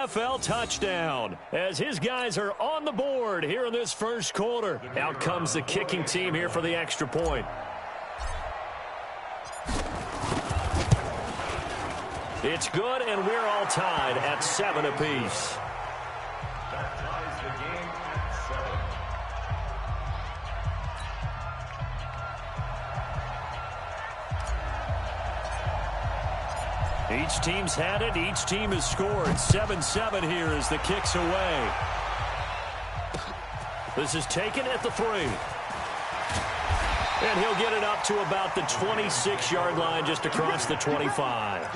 NFL touchdown as his guys are on the board here in this first quarter. Out comes the kicking team here for the extra point. It's good, and we're all tied at 7 apiece. That ties the game at 7. Each team's had it. Each team has scored. 7-7 here as the kick's away. This is taken at the 3. And he'll get it up to about the 26-yard line just across the 25.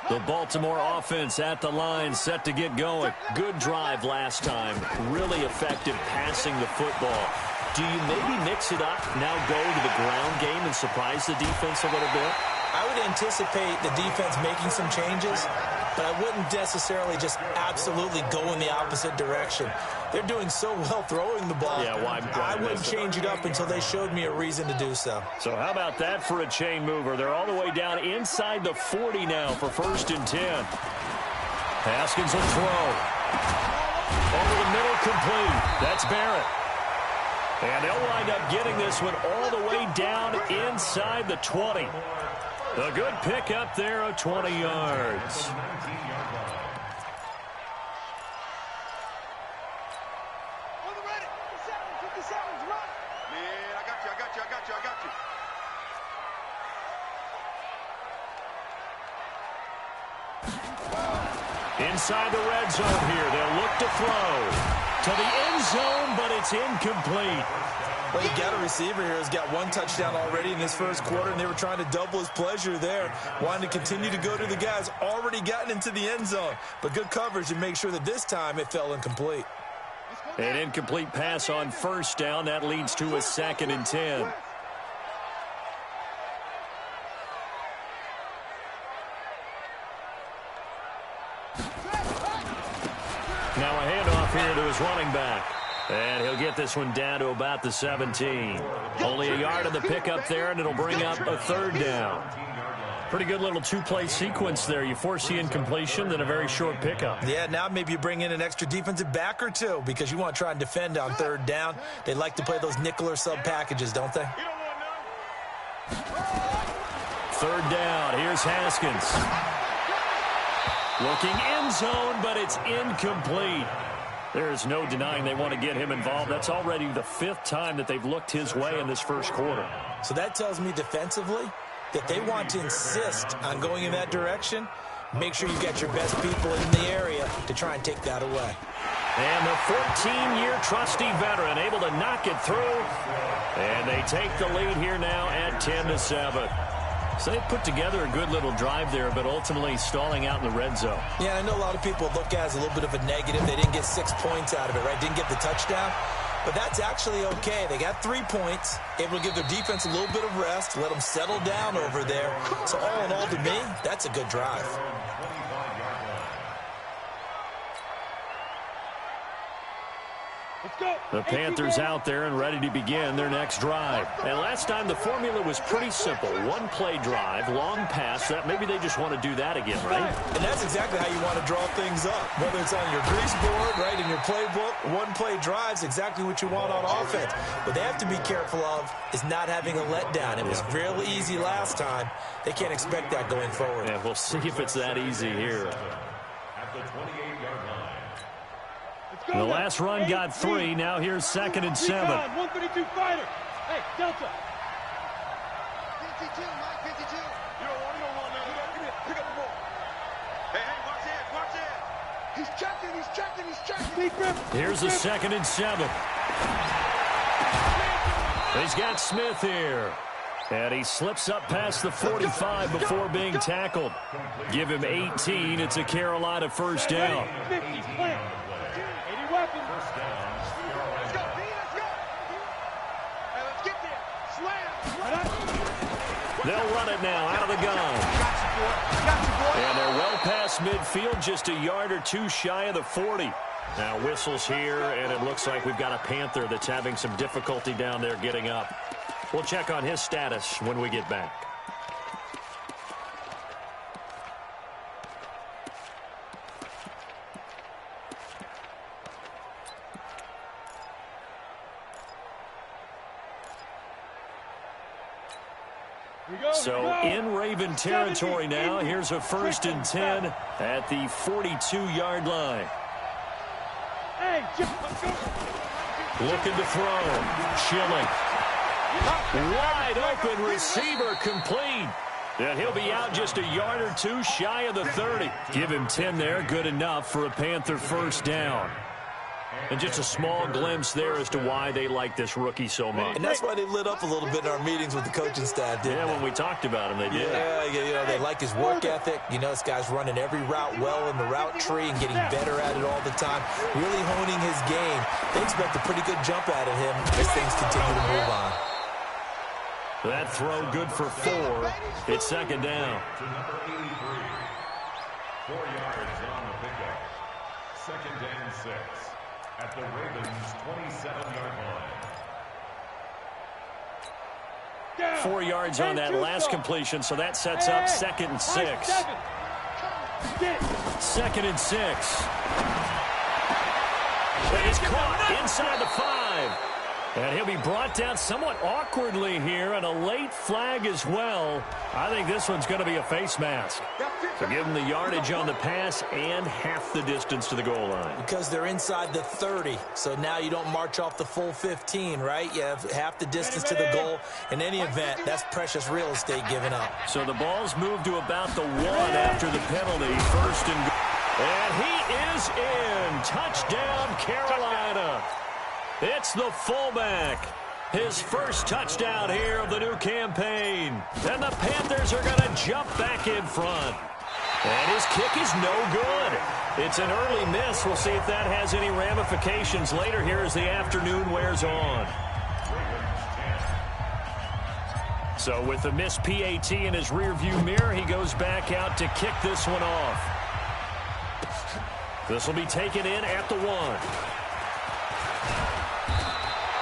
The Baltimore offense at the line, set to get going. Good drive last time. Really effective passing the football. Do you maybe mix it up, now go to the ground game and surprise the defense a little bit? I would anticipate the defense making some changes, but I wouldn't necessarily just absolutely go in the opposite direction. They're doing so well throwing the ball. Yeah, why I wouldn't change it up until they showed me a reason to do so. So how about that for a chain mover? They're all the way down inside the 40 now for 1st and 10. Haskins will throw. Over the middle, complete. That's Barrett. And they'll wind up getting this one all the way down inside the 20. A good pick up there of 20 yards. Inside the red zone here, they'll look to throw to the end zone, but it's incomplete. Well, you got a receiver here who's got 1 touchdown already in this first quarter, and they were trying to double his pleasure there, wanting to continue to go to the guys already gotten into the end zone. But good coverage to make sure that this time it fell incomplete. An incomplete pass on 1st down. That leads to a 2nd and 10. Now a handoff here to his running back. And he'll get this one down to about the 17. Only a yard of the pickup there, and it'll bring up a 3rd down. Pretty good little 2-play sequence there. You force the incompletion, then a very short pickup. Yeah, now maybe you bring in an extra defensive back or two because you want to try and defend on 3rd down. They like to play those nickel or sub packages, don't they? 3rd down. Here's Haskins. Looking end zone, but it's incomplete. There's no denying they want to get him involved. That's already the 5th time that they've looked his way in this first quarter. So that tells me defensively that they want to insist on going in that direction. Make sure you get your best people in the area to try and take that away. And the 14-year trusty veteran able to knock it through. And they take the lead here now at 10-7. So they put together a good little drive there, but ultimately stalling out in the red zone. Yeah, I know a lot of people look at it as a little bit of a negative. They didn't get 6 points out of it, right? Didn't get the touchdown. But that's actually okay. They got 3 points, able to give their defense a little bit of rest, let them settle down over there. So all in all, to me, that's a good drive. The Panthers out there and ready to begin their next drive. And last time the formula was pretty simple. 1-play drive, long pass. That maybe they just want to do that again, right? And that's exactly how you want to draw things up. Whether it's on your grease board, right, in your playbook, 1-play drive's exactly what you want on offense. What they have to be careful of is not having a letdown. It was real easy last time. They can't expect that going forward. Yeah, we'll see if it's that easy here. At the 28-yard line. The last run got 3. Now here's 2nd and 7. 132 fighter. Hey, Delta. 52, Mike, 52. You don't want to give me pick up the ball. Hey, watch it. He's checking. Here's a 2nd and 7. He's got Smith here. And he slips up past the 45 before being tackled. Give him 18. It's a Carolina 1st down. First down, Carolina. Let's go, B, let's go. Hey, let's get there. Slam. They'll run it now out of the gun. And they're well past midfield, just a yard or 2 shy of the 40. Now whistles here, and it looks like we've got a Panther that's having some difficulty down there getting up. We'll check on his status when we get back. So in Raven territory now. Here's a 1st and 10 at the 42-yard line. Looking to throw. Schilling. Wide open receiver complete. And he'll be out just a yard or two shy of the 30. Give him 10 there. Good enough for a Panther 1st down. And just a small glimpse there as to why they like this rookie so much. And that's why they lit up a little bit in our meetings with the coaching staff, didn't they? When we talked about him, they did. Yeah, you know, they like his work ethic. You know, this guy's running every route well in the route tree and getting better at it all the time, really honing his game. They expect a pretty good jump out of him as things continue to move on. That throw good for 4. It's 2nd down. To number 83. 4 yards on the pickup. 2nd and 6. At the Ravens' 27-yard line. 4 yards on that last completion, so that sets up 2nd and 6. 2nd and 6. He's caught inside the 5. And he'll be brought down somewhat awkwardly here, and a late flag as well. I think this one's going to be a face mask. So give him the yardage on the pass and half the distance to the goal line. Because they're inside the 30, so now you don't march off the full 15, right? You have half the distance to the goal. In any event, that's precious real estate given up. So the ball's moved to about the 1 after the penalty. 1st and goal. And he is in. Touchdown, Carolina. It's the fullback. His 1st touchdown here of the new campaign. And the Panthers are going to jump back in front. And his kick is no good. It's an early miss. We'll see if that has any ramifications later here as the afternoon wears on. So with the missed PAT in his rearview mirror, he goes back out to kick this one off. This will be taken in at the 1.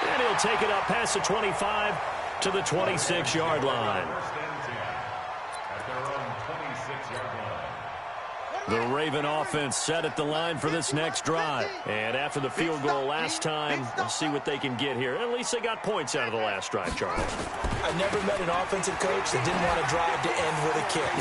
And he'll take it up past the 25 to the 26-yard line. The Raven offense set at the line for this next drive. And after the field goal last time, we'll see what they can get here. At least they got points out of the last drive, Charles. I never met an offensive coach that didn't want to drive to end with a kick.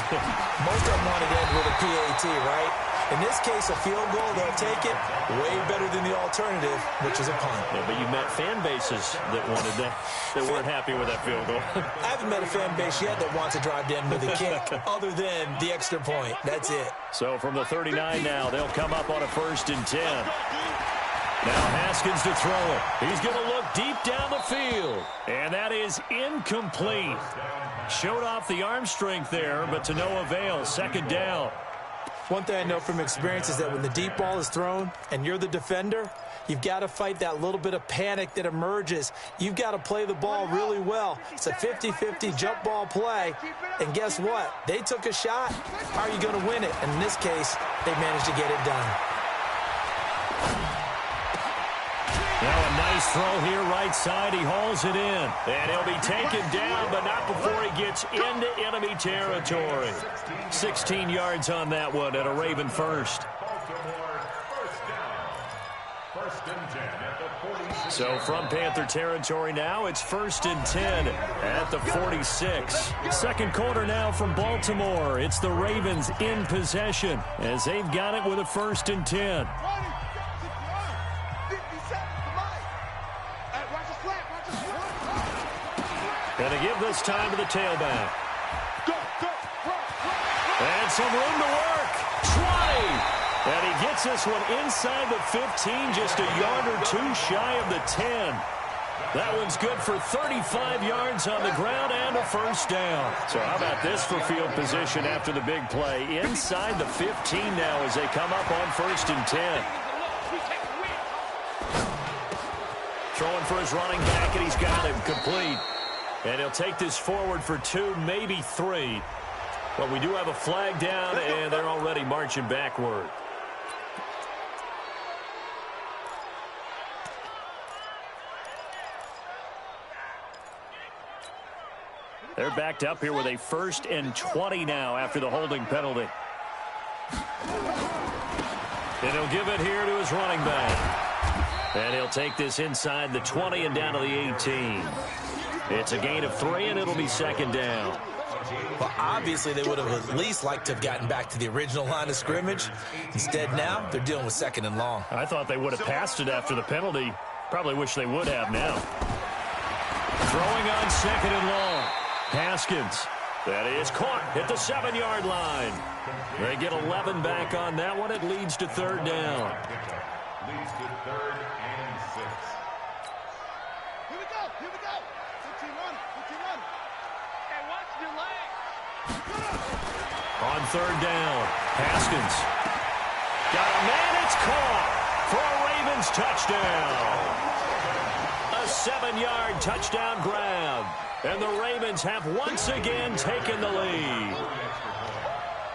Most of them wanted to end with a PAT, right? In this case, a field goal, they'll take it. Way better than the alternative, which is a punt. Yeah, but you met fan bases that wanted that, that weren't happy with that field goal. I haven't met a fan base yet that wants to drive to end with a kick, other than the extra point. That's it. So from the 39 now, they'll come up on a 1st and 10. Now Haskins to throw it. He's going to look deep down the field. And that is incomplete. Showed off the arm strength there, but to no avail. 2nd down. One thing I know from experience is that when the deep ball is thrown and you're the defender, you've got to fight that little bit of panic that emerges. You've got to play the ball really well. It's a 50-50 jump ball play. And guess what? They took a shot. How are you going to win it? And in this case, they managed to get it done. Now a nice throw here right side. He hauls it in. And he'll be taken down, but not before he gets into enemy territory. 16 yards on that one at a Raven 1st. So from Panther territory now, it's 1st and 10 at the 46. Second quarter now from Baltimore. It's the Ravens in possession as they've got it with a 1st and 10. Going to give this time to the tailback. And some room to work. 20. And he gets this one inside the 15, just a yard or two shy of the 10. That one's good for 35 yards on the ground and a 1st down. So how about this for field position after the big play? Inside the 15 now as they come up on 1st and 10. Throwing for his running back, and he's got him complete. And he'll take this forward for 2, maybe 3. But we do have a flag down, and they're already marching backward. They're backed up here with a 1st and 20 now after the holding penalty. And he'll give it here to his running back. And he'll take this inside the 20 and down to the 18. It's a gain of 3, and it'll be 2nd down. Well, obviously, they would have at least liked to have gotten back to the original line of scrimmage. Instead, now, they're dealing with 2nd and long. I thought they would have passed it after the penalty. Probably wish they would have now. Throwing on 2nd and long. Haskins. That is caught at the 7-yard line. They get 11 back on that one. It leads to 3rd down. Leads to 3rd and 6. Here we go. Here we go. Put your run. Hey, watch your leg. On 3rd down, Haskins. Got a man. It's caught for a Ravens touchdown. A 7-yard touchdown grab. And the Ravens have once again taken the lead.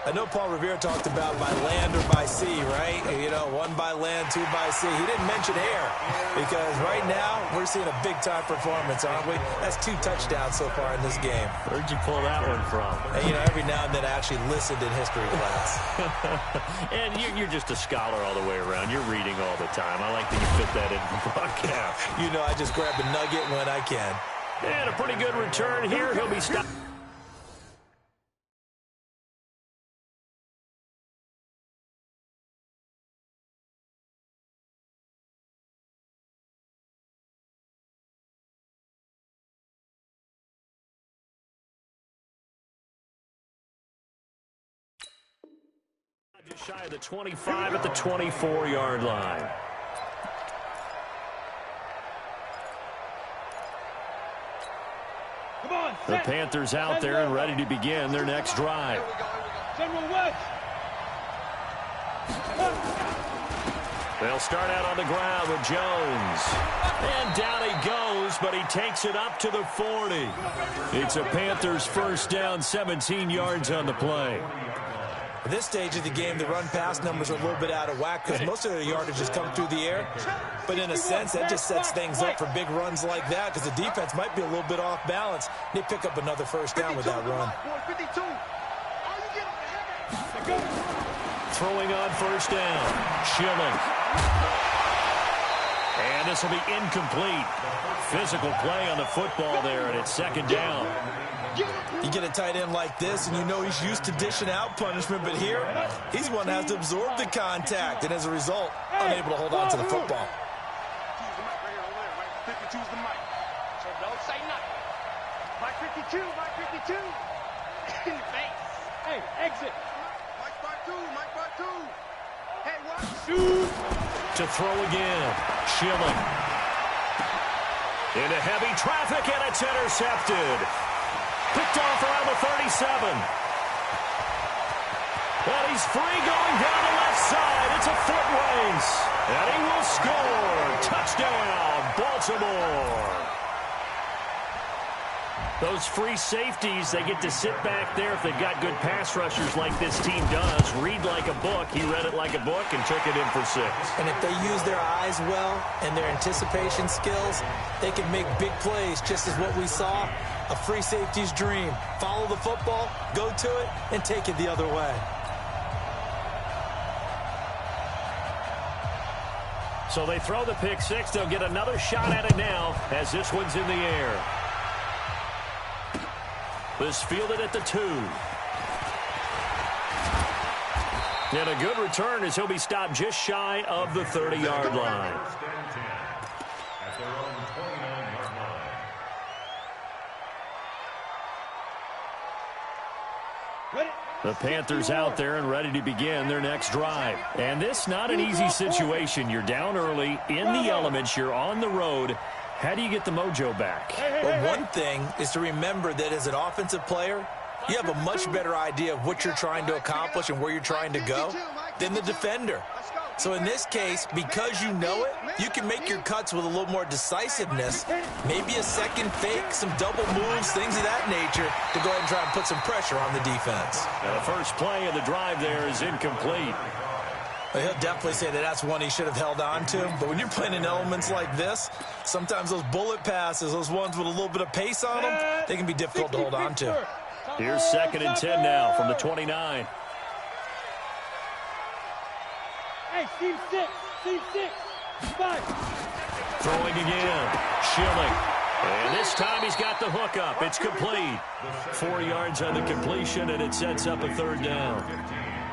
I know Paul Revere talked about by land or by sea, right? You know, 1 by land, 2 by sea. He didn't mention air because right now we're seeing a big-time performance, aren't we? That's 2 touchdowns so far in this game. Where'd you pull that one from? And, you know, every now and then I actually listened in history class. And you're just a scholar all the way around. You're reading all the time. I like that you fit that in the broadcast. You know, I just grab a nugget when I can. And a pretty good return here. He'll be stopped. Just shy of the 25 at the 24-yard line. The Panthers out there and ready to begin their next drive. They'll start out on the ground with Jones. And down he goes, but he takes it up to the 40. It's a Panthers 1st down, 17 yards on the play. At this stage of the game, the run-pass numbers are a little bit out of whack because most of the yardage has come through the air. But in a sense, that just sets things up for big runs like that because the defense might be a little bit off balance. They pick up another 1st down with that run. Throwing on 1st down. Schilling. And this will be incomplete. Physical play on the football there, and it's 2nd down. You get a tight end like this, and you know he's used to dishing out punishment, but here, he's the one that has to absorb the contact, and as a result, unable to hold on to the football. Choose the mic. So don't say nothing. Mike 52, Mike 52. In the face. Hey, exit. Mike part 2, Mike part 2. Hey, what? Shoot. To throw again. Schilling. Into heavy traffic, and it's intercepted. Picked off around the 37. And he's free going down the left side. It's a foot race. And he will score. Touchdown, Baltimore. Those free safeties, they get to sit back there if they've got good pass rushers like this team does. Read like a book. He read it like a book and took it in for 6. And if they use their eyes well and their anticipation skills, they can make big plays, just as what we saw. A free safety's dream. Follow the football, go to it, and take it the other way. So they throw the pick 6. They'll get another shot at it now as this one's in the air. This fielded at the 2. And a good return as he'll be stopped just shy of the 30-yard line. At their own 29-yard line. The Panthers out there and ready to begin their next drive. And this not an easy situation. You're down early, in the elements, you're on the road. How do you get the mojo back? Well, one thing is to remember that as an offensive player, you have a much better idea of what you're trying to accomplish and where you're trying to go than the defender. So in this case, because you know it, you can make your cuts with a little more decisiveness, maybe a second fake, some double moves, things of that nature, to go ahead and try and put some pressure on the defense. Now the first play of the drive there is incomplete. Well, he'll definitely say that that's one he should have held on to. But when you're playing in elements like this, sometimes those bullet passes, those ones with a little bit of pace on them, they can be difficult to hold on to. Here's 2nd and 10 now from the 29. Hey, Steve 6. 5. Throwing again. Schilling. And this time he's got the hook up. It's complete. 4 yards on the completion, and it sets up a 3rd down.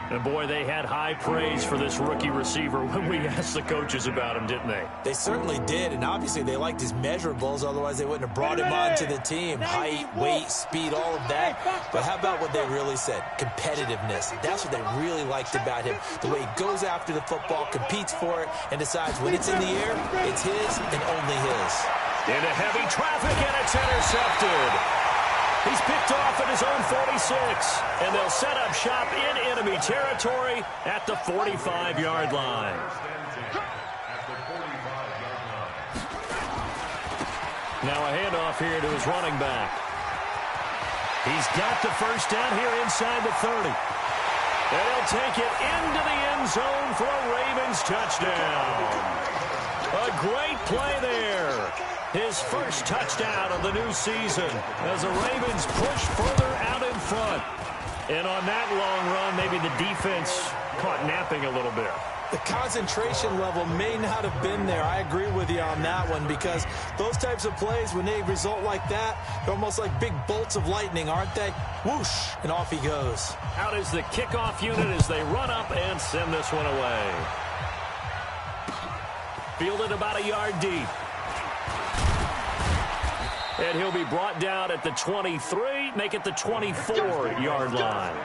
And, boy, they had high praise for this rookie receiver when we asked the coaches about him, didn't they? They certainly did, and obviously they liked his measurables. Otherwise, they wouldn't have brought him onto the team. Height, weight, speed, all of that. But how about what they really said? Competitiveness. That's what they really liked about him. The way he goes after the football, competes for it, and decides when it's in the air, it's his and only his. Into heavy traffic, and it's intercepted. He's picked off at his own 46, and they'll set up shop in enemy territory at the 45-yard line. Now a handoff here to his running back. He's got the 1st down here inside the 30. And he'll take it into the end zone for a Ravens touchdown. A great play there. His first touchdown of the new season as the Ravens push further out in front. And on that long run, maybe the defense caught napping a little bit. The concentration level may not have been there. I agree with you on that one, because those types of plays, when they result like that, they're almost like big bolts of lightning, aren't they? Whoosh, and off he goes. Out is the kickoff unit as they run up and send this one away. Fielded about a yard deep. And he'll be brought down at the 23, make it the 24-yard line.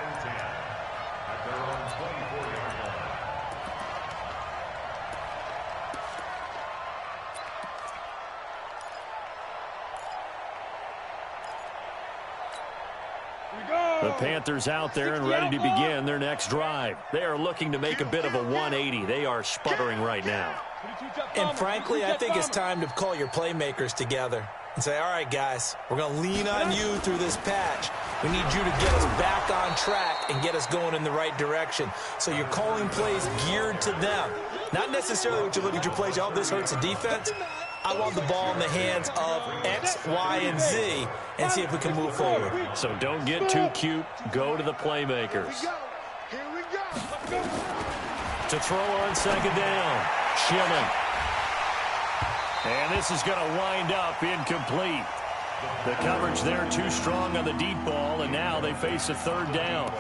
The Panthers out there and ready to begin their next drive. They are looking to make a bit of a 180. They are sputtering right now. And frankly, I think it's time to call your playmakers together and say, all right, guys, we're going to lean on you through this patch. We need you to get us back on track and get us going in the right direction. So you're calling plays geared to them. Not necessarily what you look at your plays, oh, this hurts the defense. I want the ball in the hands of X, Y, and Z and see if we can move forward. So don't get too cute. Go to the playmakers. Here we go. To throw on 2nd down. Schilling. And this is going to wind up incomplete. The coverage there too strong on the deep ball, and now they face a 3rd down.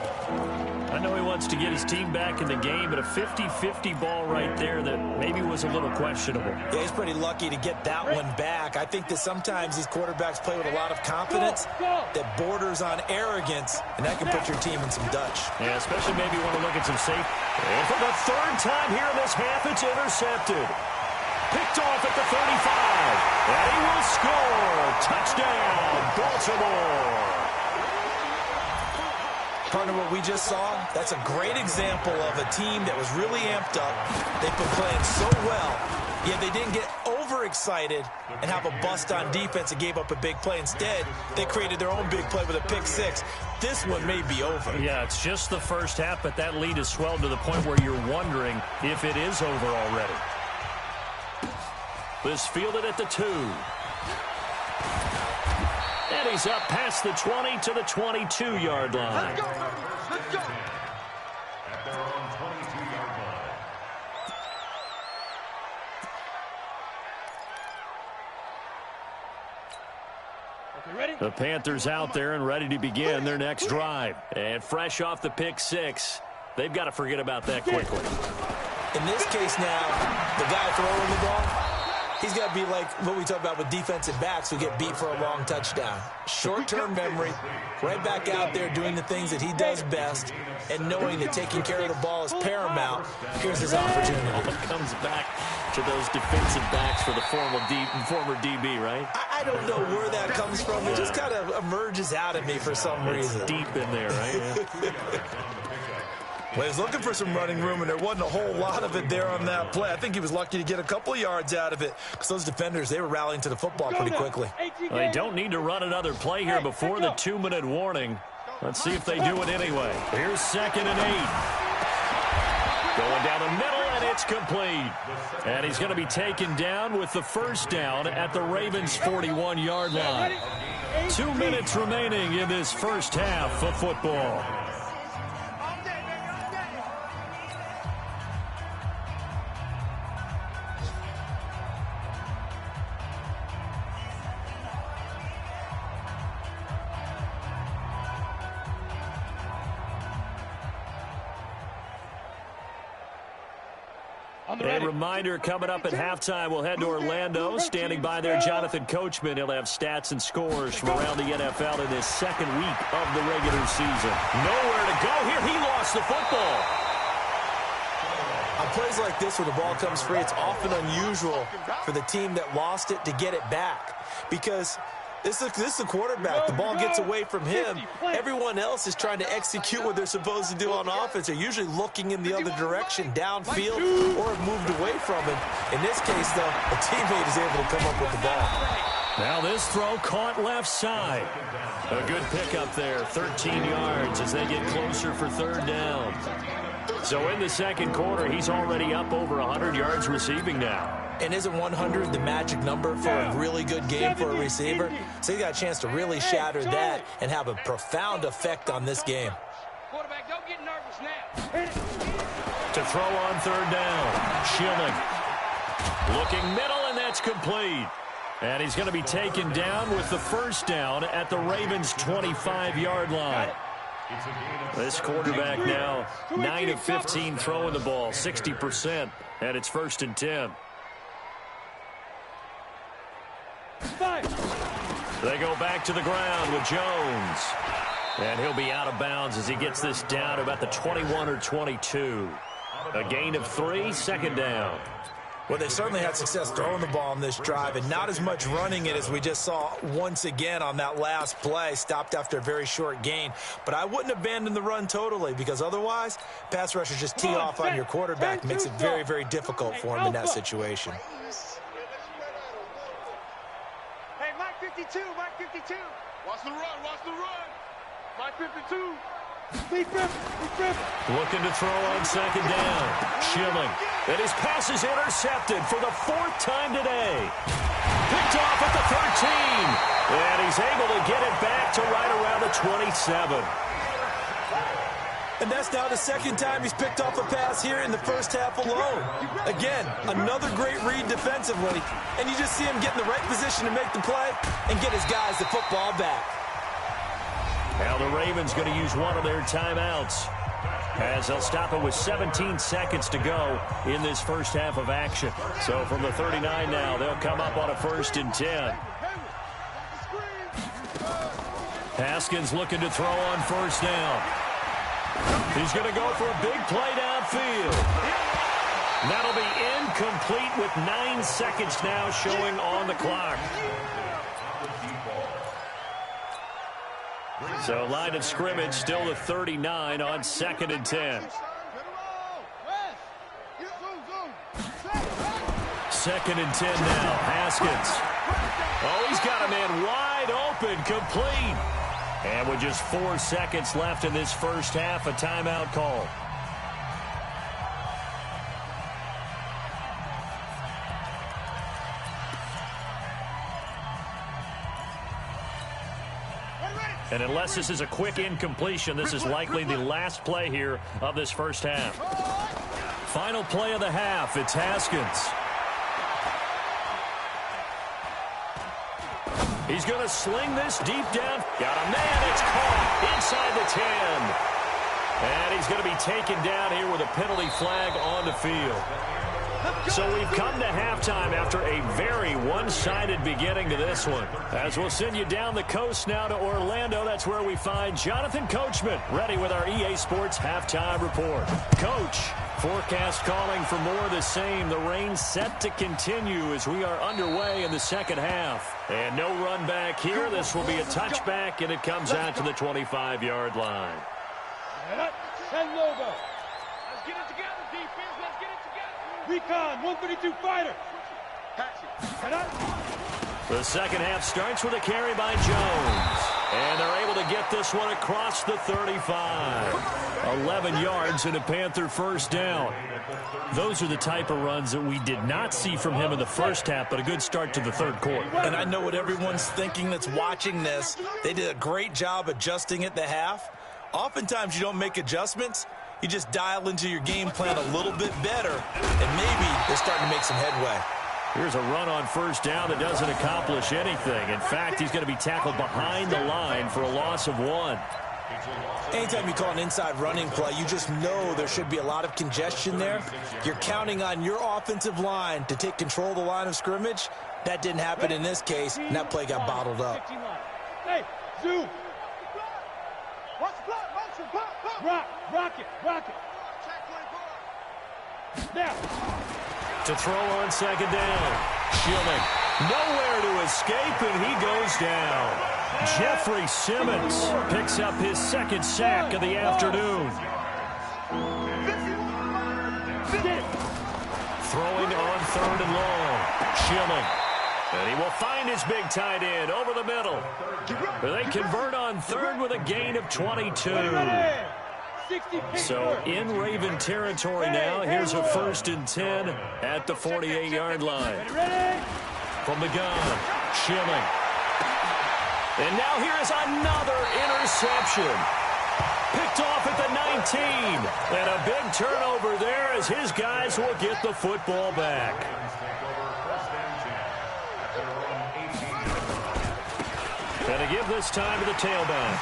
I know he wants to get his team back in the game, but a 50-50 ball right there that maybe was a little questionable. Yeah, he's pretty lucky to get that one back. I think that sometimes these quarterbacks play with a lot of confidence that borders on arrogance, and that can put your team in some Dutch. Yeah, especially maybe you want to look at some safe. And for the 3rd time here in this half, it's intercepted. Picked off at the 35. And he will score. Touchdown, Baltimore. Partner, what we just saw, that's a great example of a team that was really amped up. They've been playing so well, yet they didn't get overexcited and have a bust on defense and gave up a big play. Instead, they created their own big play with a pick 6. This one may be over. Yeah, it's just the first half, but that lead has swelled to the point where you're wondering if it is over already. This fielded at the 2. And he's up past the 20 to the 22-yard line. Let's go. Let's go. At their own 22-yard line. Okay, ready? The Panthers out there and ready to begin their next drive. And fresh off the pick 6, they've got to forget about that quickly. In this case now, the guy throwing the ball, he's got to be like what we talk about with defensive backs who get beat for a long touchdown. Short-term memory, right back out there doing the things that he does best, and knowing that taking care of the ball is paramount. Here's his opportunity. All comes back to those defensive backs for the former DB, right? I don't know where that comes from. It just kind of emerges out of me for some reason. It's deep in there, right? Yeah. Well, he was looking for some running room, and there wasn't a whole lot of it there on that play. I think he was lucky to get a couple yards out of it because those defenders, they were rallying to the football pretty quickly. Well, they don't need to run another play here before the 2-minute warning. Let's see if they do it anyway. Here's 2nd and 8. Going down the middle, and it's complete. And he's going to be taken down with the first down at the Ravens' 41-yard line. 2 minutes remaining in this first half of football. A reminder, coming up at halftime, we'll head to Orlando. Standing by there, Jonathan Coachman. He'll have stats and scores from around the NFL in this second week of the regular season. Nowhere to go here. He lost the football. On plays like this where the ball comes free, it's often unusual for the team that lost it to get it back. Because this is the quarterback. The ball gets away from him. Everyone else is trying to execute what they're supposed to do on offense. They're usually looking in the other direction, downfield, or have moved away from it. In this case, though, a teammate is able to come up with the ball. Now this throw caught left side. A good pickup there, 13 yards as they get closer for third down. So in the second quarter, he's already up over 100 yards receiving now. And isn't 100 the magic number for a really good game for a receiver? So he got a chance to really shatter that and have a profound effect on this game. Quarterback, don't get nervous now. To throw on third down, Schilling. Looking middle, and that's complete. And he's going to be taken down with the first down at the Ravens' 25-yard line. This quarterback now 9 of 15 throwing the ball, 60%, and it's 1st and 10. They go back to the ground with Jones. And he'll be out of bounds as he gets this down to about the 21 or 22. A gain of 3, second down. Well, they certainly had success throwing the ball on this drive and not as much running it as we just saw once again on that last play. Stopped after a very short gain. But I wouldn't abandon the run totally because otherwise, pass rushers just tee off on your quarterback. Makes it very, very difficult for him in that situation. Hey, Mike 52, Mike 52. Watch the run, watch the run. Mike 52. Looking to throw on second down. Schilling. And his pass is intercepted for the 4th time today. Picked off at the 13. And he's able to get it back to right around the 27. And that's now the 2nd time he's picked off a pass here in the first half alone. Again, another great read defensively. And you just see him get in the right position to make the play and get his guys the football back. Now the Ravens going to use one of their timeouts as they'll stop it with 17 seconds to go in this first half of action. So from the 39 now, they'll come up on a 1st and 10. Haskins looking to throw on first down. He's going to go for a big play downfield. That'll be incomplete with 9 seconds now showing on the clock. So line of scrimmage still the 39 on 2nd and 10. 2nd and 10 now. Haskins. Oh, he's got a man wide open, complete. And with just 4 seconds left in this first half, a timeout call. And unless this is a quick incompletion, this is likely the last play here of this first half. Final play of the half, it's Haskins. He's going to sling this deep down. Got a man, it's caught inside the 10. And he's going to be taken down here with a penalty flag on the field. So we've come to halftime after a very one-sided beginning to this one. As we'll send you down the coast now to Orlando, that's where we find Jonathan Coachman, ready with our EA Sports Halftime Report. Coach, forecast calling for more of the same. The rain set to continue as we are underway in the second half. And no run back here. This will be a touchback, and it comes out to the 25-yard line. Send Lobo. Let's get it together, defense. Let's get it together. Recon, 132 fighter. Pass it. The second half starts with a carry by Jones. And they're able to get this one across the 35. 11 yards and a Panther first down. Those are the type of runs that we did not see from him in the first half, but a good start to the third quarter. And I know what everyone's thinking that's watching this. They did a great job adjusting at the half. Oftentimes you don't make adjustments. You just dial into your game plan a little bit better, and maybe they're starting to make some headway. Here's a run on first down that doesn't accomplish anything. In fact, he's going to be tackled behind the line for a loss of 1. Anytime you call an inside running play, you just know there should be a lot of congestion there. You're counting on your offensive line to take control of the line of scrimmage. That didn't happen in this case, and that play got bottled up. Hey, zoom. Rock it. Now. To throw on second down. Schilling. Nowhere to escape, and he goes down. Jeffrey Simmons picks up his second sack of the afternoon. Throwing on third and long. Schilling. And he will find his big tight end over the middle. They convert on third with a gain of 22. So in Raven territory now. Here's a 1st and 10 at the 48-yard line. From the gun, Schilling. And now here is another interception. Picked off at the 19. And a big turnover there as his guys will get the football back. And to give this time to the tailback.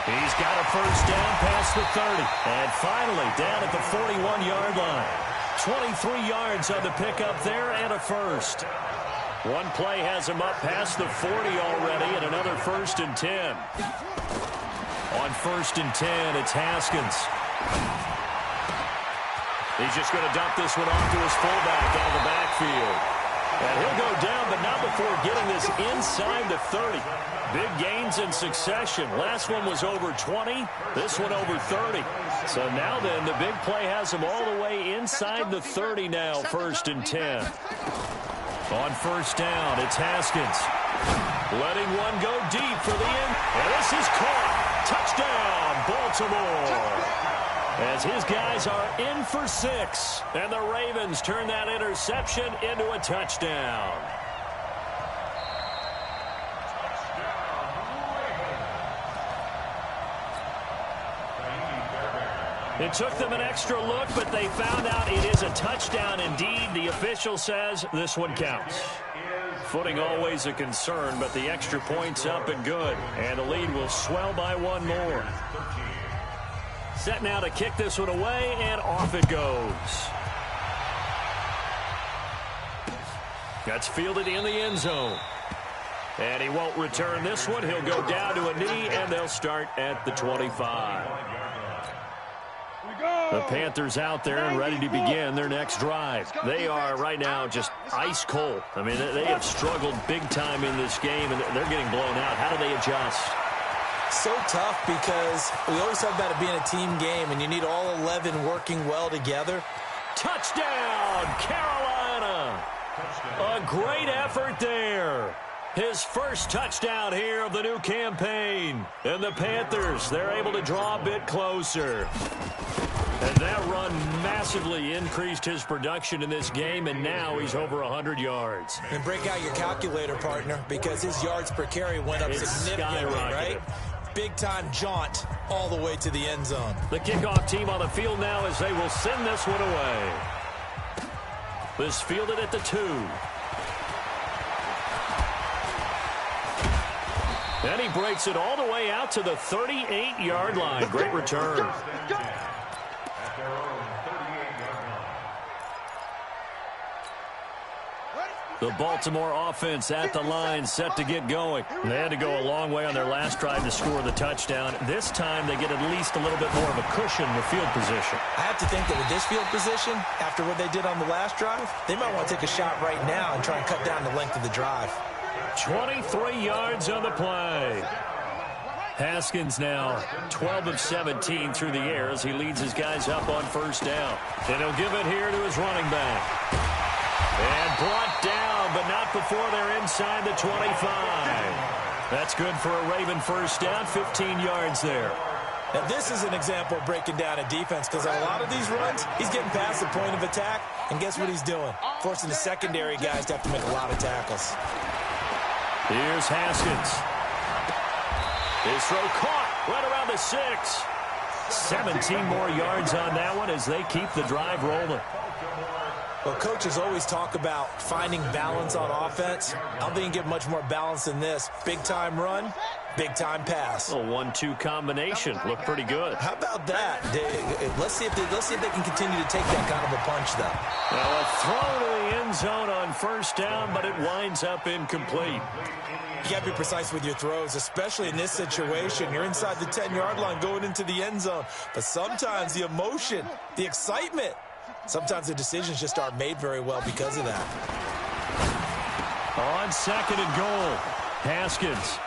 He's got a first down past the 30. And finally down at the 41-yard line. 23 yards on the pickup there and a first. One play has him up past the 40 already and another 1st and 10. On 1st and 10, it's Haskins. He's just going to dump this one off to his fullback out of the backfield. And he'll go down, but not before getting this inside the 30. Big gains in succession. Last one was over 20. This one over 30. So now then, the big play has him all the way inside the 30 now, 1st and 10. On first down, it's Haskins. Letting one go deep for the end. And this is caught. Touchdown, Baltimore. As his guys are in for 6. And the Ravens turn that interception into a touchdown. It took them an extra look, but they found out it is a touchdown indeed. The official says this one counts. Footing always a concern, but the extra point's up and good. And the lead will swell by 1 more. Set now to kick this one away, and off it goes. That's fielded in the end zone. And he won't return this one. He'll go down to a knee, and they'll start at the 25. The Panthers out there and ready to begin their next drive. They are right now just ice cold. I mean, they have struggled big time in this game, and they're getting blown out. How do they adjust? So tough because we always talk about it being a team game, and you need all 11 working well together. Touchdown, Carolina! A great effort there. His first touchdown here of the new campaign. And the Panthers, they're able to draw a bit closer. And that run massively increased his production in this game, and now he's over 100 yards. And break out your calculator, partner, because his yards per carry went up significantly, right? Big-time jaunt all the way to the end zone. The kickoff team on the field now as they will send this one away. This fielded at the 2. And he breaks it all the way out to the 38-yard line. Great return. The Baltimore offense at the line, set to get going. They had to go a long way on their last drive to score the touchdown. This time they get at least a little bit more of a cushion with field position. I have to think that with this field position, after what they did on the last drive, they might want to take a shot right now and try and cut down the length of the drive. 23 yards on the play. Haskins now 12 of 17 through the air as he leads his guys up on first down. And he'll give it here to his running back. And brought down, but not before they're inside the 25. That's good for a Raven first down, 15 yards there. Now, this is an example of breaking down a defense because on a lot of these runs, he's getting past the point of attack, and guess what he's doing? Forcing the secondary guys to have to make a lot of tackles. Here's Haskins. His throw caught right around the 6. 17 more yards on that one as they keep the drive rolling. Well, coaches always talk about finding balance on offense. I don't think you get much more balance than this. Big-time run, big-time pass. A 1-2 combination. Looked pretty good. How about that? Let's see if they can continue to take that kind of a punch, though. Well, a throw to the end zone on first down, but it winds up incomplete. You got to be precise with your throws, especially in this situation. You're inside the 10-yard line going into the end zone. But sometimes the emotion, the excitement, sometimes the decisions just aren't made very well because of that. On second and goal, Haskins.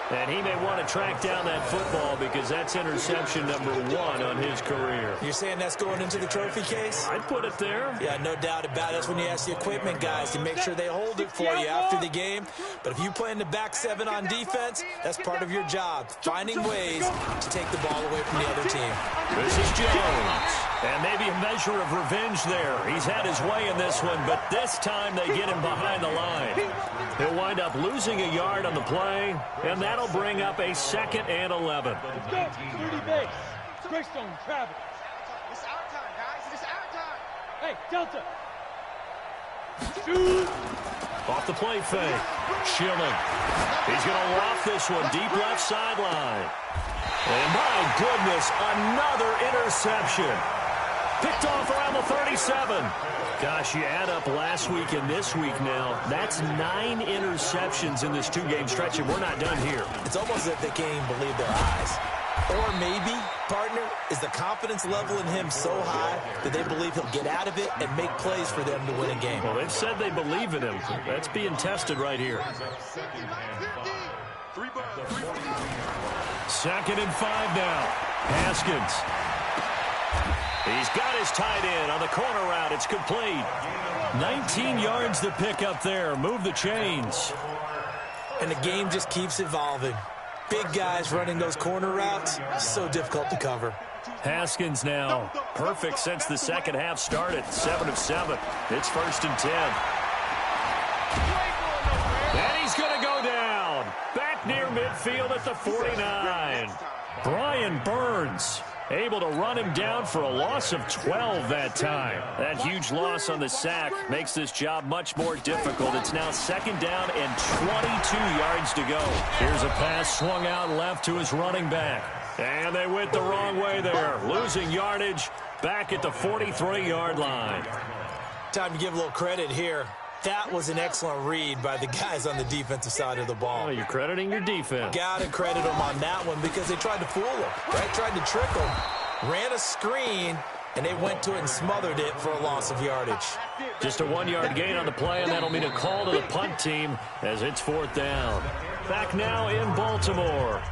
And he may want to track down that football because that's interception number 1 on his career. You're saying that's going into the trophy case? I'd put it there. Yeah, no doubt about it. That's when you ask the equipment guys to make sure they hold it for you after the game. But if you play in the back 7 on defense, that's part of your job, finding ways to take the ball away from the other team. This is Jones. And maybe a measure of revenge there. He's had his way in this one, but this time they get him behind the line. He'll wind up losing a yard on the play, and that'll bring up a 2nd and 11. Let's go. 30 base. Greystone, travel. It's our time, guys. It's our time. Hey, Delta. Shoot. Off the play fake. Schilling. He's going to loft this one deep left sideline. And my goodness, another interception. Picked off around the 37. Gosh, you add up last week and this week now. That's 9 interceptions in this 2-game stretch, and we're not done here. It's almost as if they can't even believe their eyes. Or maybe, partner, is the confidence level in him so high that they believe he'll get out of it and make plays for them to win a game. Well, they've said they believe in him. That's being tested right here. 2nd and 5 now. Haskins. He's got his tight end on the corner route. It's complete. 19 yards to pick up there. Move the chains. And the game just keeps evolving. Big guys running those corner routes, so difficult to cover. Haskins now. Perfect since the second half started. 7 of 7. It's 1st and 10. And he's going to go down. Back near midfield at the 49. Brian Burns able to run him down for a loss of 12 that time. That huge loss on the sack makes this job much more difficult. It's now 2nd down and 22 yards to go. Here's a pass swung out left to his running back. And they went the wrong way there. Losing yardage back at the 43-yard line. Time to give a little credit here. That was an excellent read by the guys on the defensive side of the ball. Oh, you're crediting your defense. Got to credit them on that one because they tried to fool him, right? Tried to trick him. Ran a screen, and they went to it and smothered it for a loss of yardage. Just a 1-yard gain on the play, and that'll mean a call to the punt team as it's 4th down. Back now in Baltimore.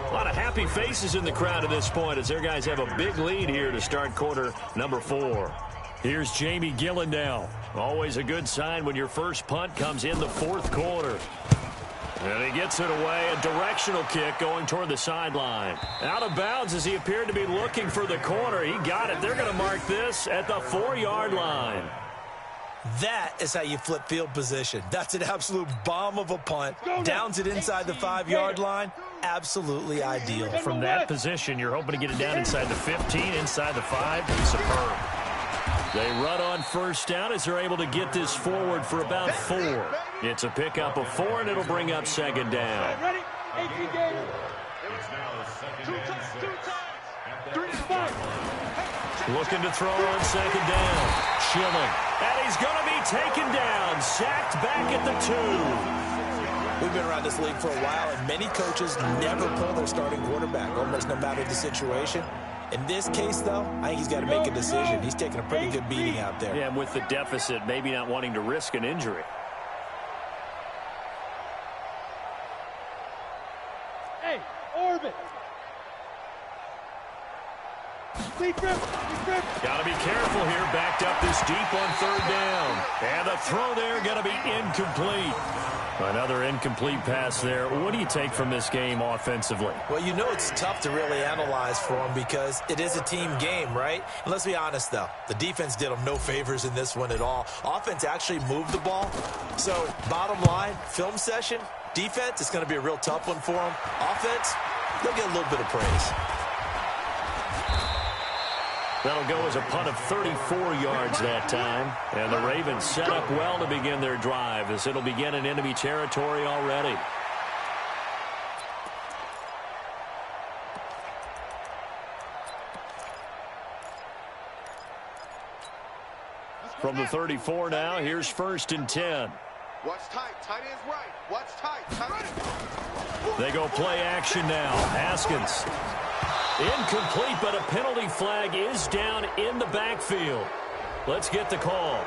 A lot of happy faces in the crowd at this point as their guys have a big lead here to start quarter number 4. Here's Jamie Gillen now. Always a good sign when your first punt comes in the 4th quarter. And he gets it away. A directional kick going toward the sideline. Out of bounds as he appeared to be looking for the corner. He got it. They're going to mark this at the 4-yard line. That is how you flip field position. That's an absolute bomb of a punt. Downs it inside the 5-yard line. Absolutely ideal. From that position, you're hoping to get it down inside the 15, inside the 5. Superb. They run on first down as they're able to get this forward for about 4. It's a pickup of 4, and it'll bring up 2nd down. Ready? 18 games. It's now 2nd and 6. At the 3 to 5. Looking to throw on 2nd down. Schilling. And he's going to be taken down. Sacked back at the 2. We've been around this league for a while, and many coaches never pull their starting quarterback, almost no matter the situation. In this case, though, I think he's got to make a decision. He's taking a pretty good beating out there. Yeah, and with the deficit, maybe not wanting to risk an injury. Hey, orbit. Got to be careful here. Backed up this deep on third down. And the throw there going to be incomplete. Another incomplete pass there. What do you take from this game offensively? Well, you know it's tough to really analyze for them because it is a team game, right? And let's be honest, though. The defense did them no favors in this one at all. Offense actually moved the ball. So, bottom line, film session, defense, it's going to be a real tough one for them. Offense, they'll get a little bit of praise. That'll go as a punt of 34 yards that time. And the Ravens set up well to begin their drive as it'll begin in enemy territory already. From the 34 now, here's 1st and 10. Watch tight. Tight ends right. Watch tight. Tight. They go play action now. Haskins. Incomplete, but a penalty flag is down in the backfield. Let's get the call.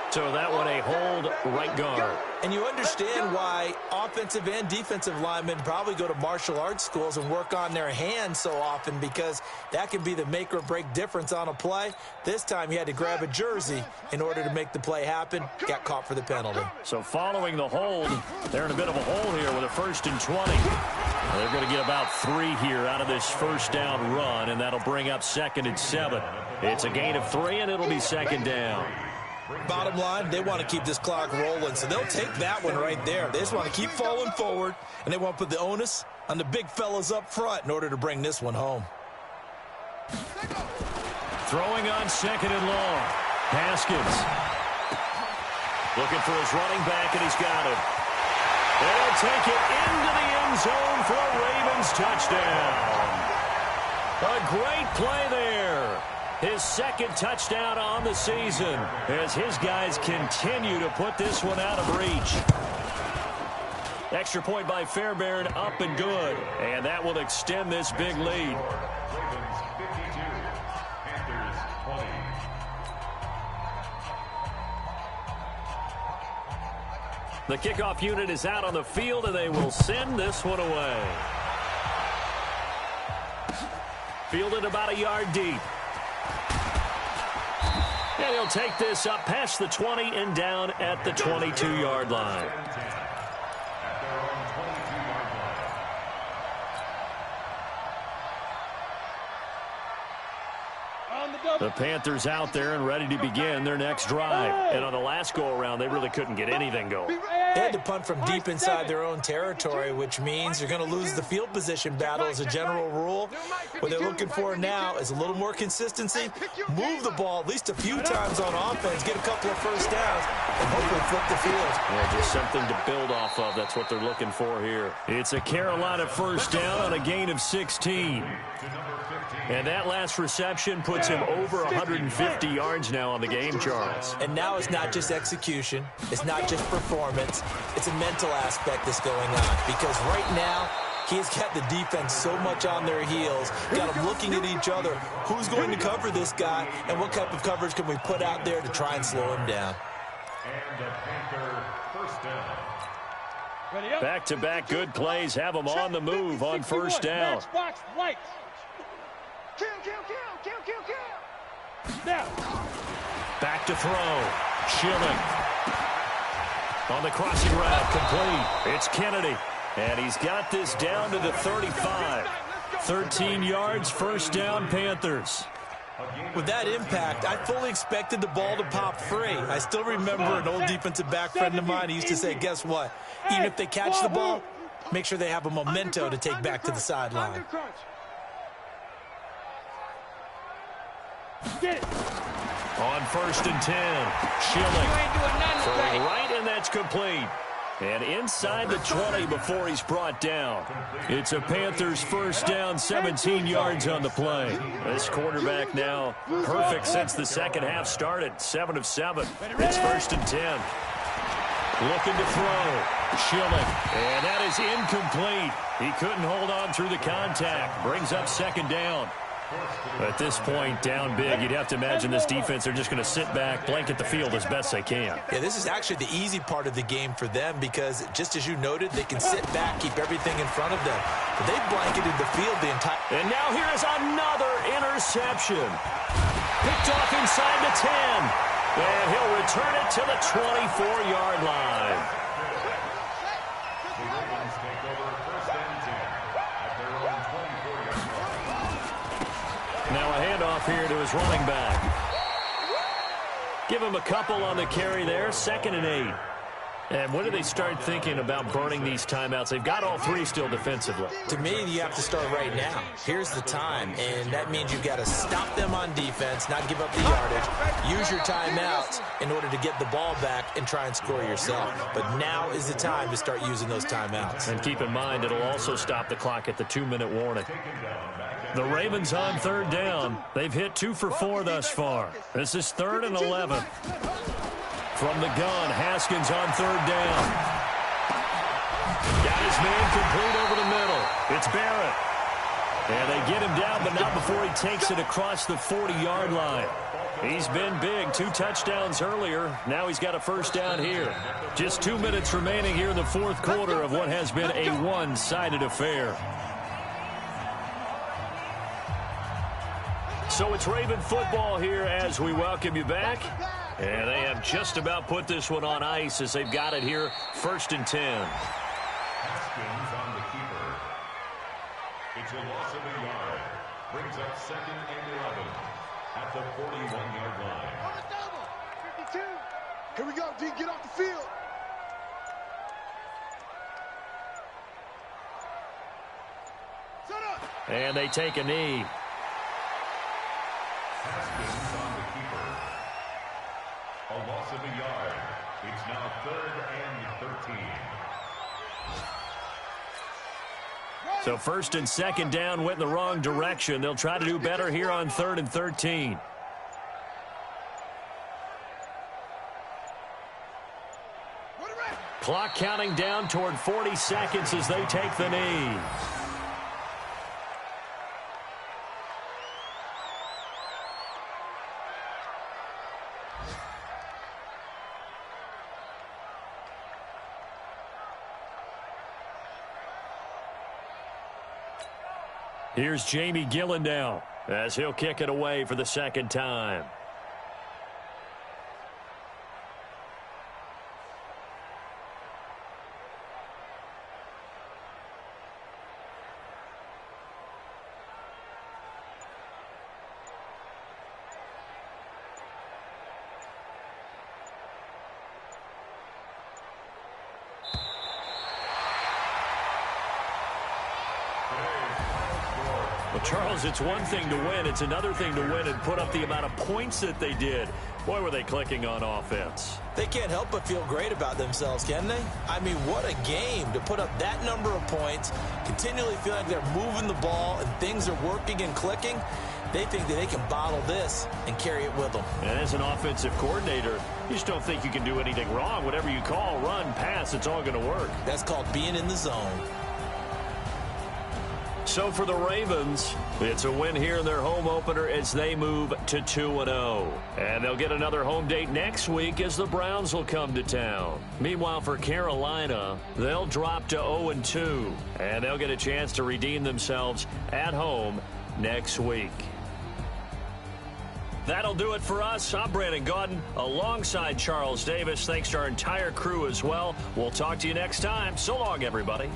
So that one a hold right guard. And you understand why offensive and defensive linemen probably go to martial arts schools and work on their hands so often, because that can be the make or break difference on a play. This time he had to grab a jersey in order to make the play happen. Got caught for the penalty. So following the hold, they're in a bit of a hole here with a 1st and 20. They're going to get about 3 here out of this first down run, and that'll bring up 2nd and 7. It's a gain of 3, and it'll be 2nd down. Bottom line, they want to keep this clock rolling, so they'll take that one right there. They just want to keep falling forward, and they want to put the onus on the big fellas up front in order to bring this one home. Throwing on 2nd and long. Haskins. Looking for his running back, and he's got him. They'll take it into the end zone for a Ravens touchdown. A great play there. His 2nd touchdown on the season as his guys continue to put this one out of reach. Extra point by Fairbairn, up and good. And that will extend this big lead. Ravens 52, Panthers 20. The kickoff unit is out on the field, and they will send this one away. Fielded about a yard deep. And he'll take this up past the 20 and down at the 22-yard line. The Panthers out there and ready to begin their next drive. And on the last go-around, they really couldn't get anything going. They had to punt from deep inside their own territory, which means you're going to lose the field position battle as a general rule. What they're looking for now is a little more consistency, move the ball at least a few times on offense, get a couple of first downs, and hopefully flip the field. Yeah, just something to build off of. That's what they're looking for here. It's a Carolina first down on a gain of 16. And that last reception puts him over 150 yards now on the game, Charles. And now it's not just execution. It's not just performance. It's a mental aspect that's going on. Because right now, he's got the defense so much on their heels, got them looking at each other. Who's going to cover this guy, and what type of coverage can we put out there to try and slow him down? And the Panther first down. Back-to-back good plays have them on the move on first down. Kill, kill, kill, kill, kill, kill. Now. Back to throw. Schilling. On the crossing route, complete. It's Kennedy. And he's got this down to the 35. 13 yards, first down, Panthers. With that impact, I fully expected the ball to pop free. I still remember an old defensive back friend of mine. He used to say, guess what? Even if they catch the ball, make sure they have a memento to take back to the sideline. On 1st and 10, Schilling throwing right, and that's complete. And inside the 20 before he's brought down. It's a Panthers first down, 17 yards on the play. This quarterback now perfect since the second half started, 7 of 7. It's 1st and 10. Looking to throw. Schilling. And that is incomplete. He couldn't hold on through the contact. Brings up 2nd down. At this point, down big, you'd have to imagine this defense, they're just going to sit back, blanket the field as best they can. Yeah, this is actually the easy part of the game for them because, just as you noted, they can sit back, keep everything in front of them. But they've blanketed the field the entire... And now here is another interception. Picked off inside the 10. And he'll return it to the 24-yard line. The Ravens take over first and 10 at their own 24-yard line. Now a handoff here to his running back. Give him a couple on the carry there, 2nd and 8. And when do they start thinking about burning these timeouts? They've got all 3 still defensively. To me, you have to start right now. Here's the time, and that means you've got to stop them on defense, not give up the yardage, use your timeouts in order to get the ball back and try and score yourself. But now is the time to start using those timeouts. And keep in mind, it'll also stop the clock at the 2-minute warning. The Ravens on 3rd down. They've hit 2 for 4 thus far. This is 3rd and 11. From the gun, Haskins on 3rd down. Got his man complete over the middle. It's Barrett. And they get him down, but not before he takes it across the 40-yard line. He's been big. 2 touchdowns earlier. Now he's got a first down here. Just 2 minutes remaining here in the 4th quarter of what has been a one-sided affair. So it's Raven football here as we welcome you back. And they have just about put this one on ice as they've got it here, 1st and 10. Haskins on the keeper. It's a loss of a yard. Brings up 2nd and 11 at the 41-yard line. 52. Here we go, D. Get off the field. Set up. And they take a knee. Haskins on the keeper. A loss of a yard. It's now 3rd and 13. So 1st and 2nd down went in the wrong direction. They'll try to do better here on 3rd and 13. Clock counting down toward 40 seconds as they take the knee. Here's Jamie Gillen now as he'll kick it away for the 2nd time. Well, Charles, it's one thing to win. It's another thing to win and put up the amount of points that they did. Boy, were they clicking on offense. They can't help but feel great about themselves, can they? I mean, what a game to put up that number of points, continually feel like they're moving the ball and things are working and clicking. They think that they can bottle this and carry it with them. And as an offensive coordinator, you just don't think you can do anything wrong. Whatever you call, run, pass, it's all going to work. That's called being in the zone. So for the Ravens, it's a win here in their home opener as they move to 2-0. And they'll get another home date next week as the Browns will come to town. Meanwhile, for Carolina, they'll drop to 0-2. And they'll get a chance to redeem themselves at home next week. That'll do it for us. I'm Brandon Gaudin alongside Charles Davis. Thanks to our entire crew as well. We'll talk to you next time. So long, everybody.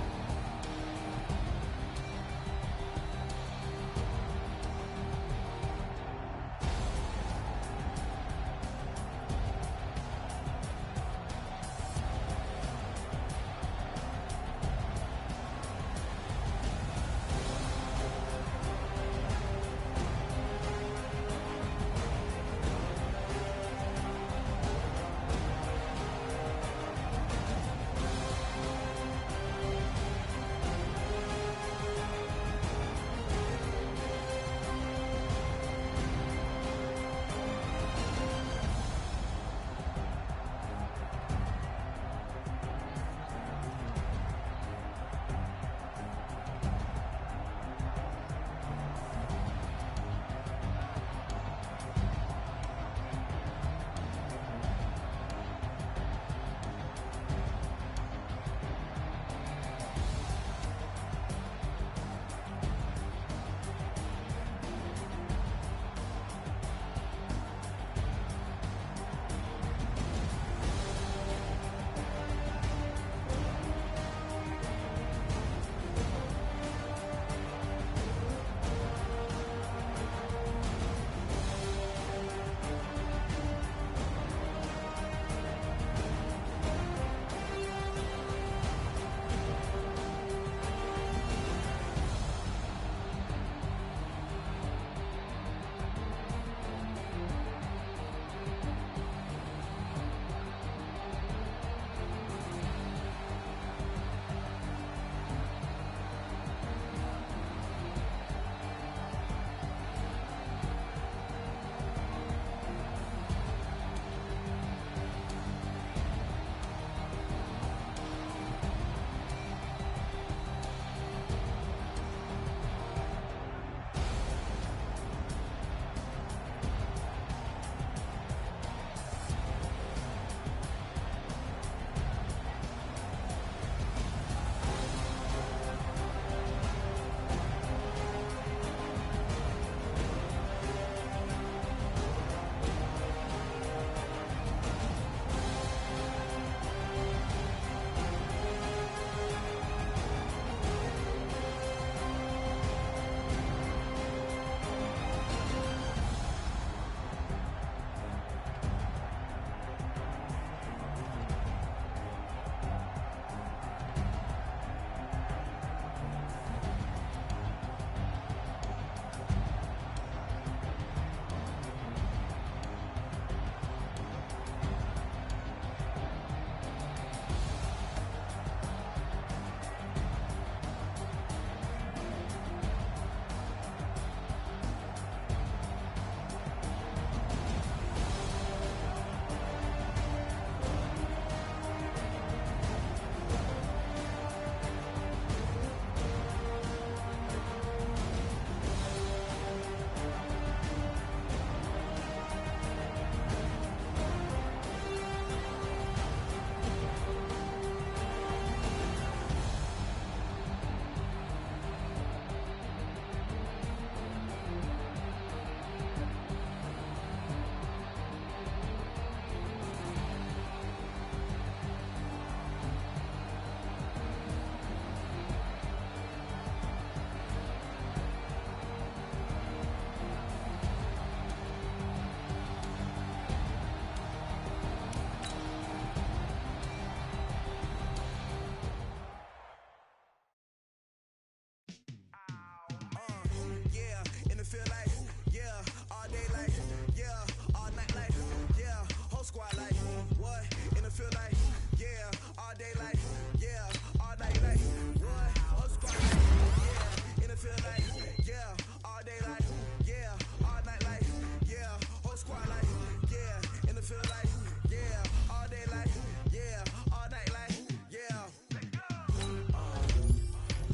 feel like, yeah, all day like, yeah, all night like, what? Whole squad like, yeah, and it feel like, yeah, all day like, yeah, all night like, yeah, whole squad like, yeah, and it feel like, yeah, all day like, yeah, all night like, yeah.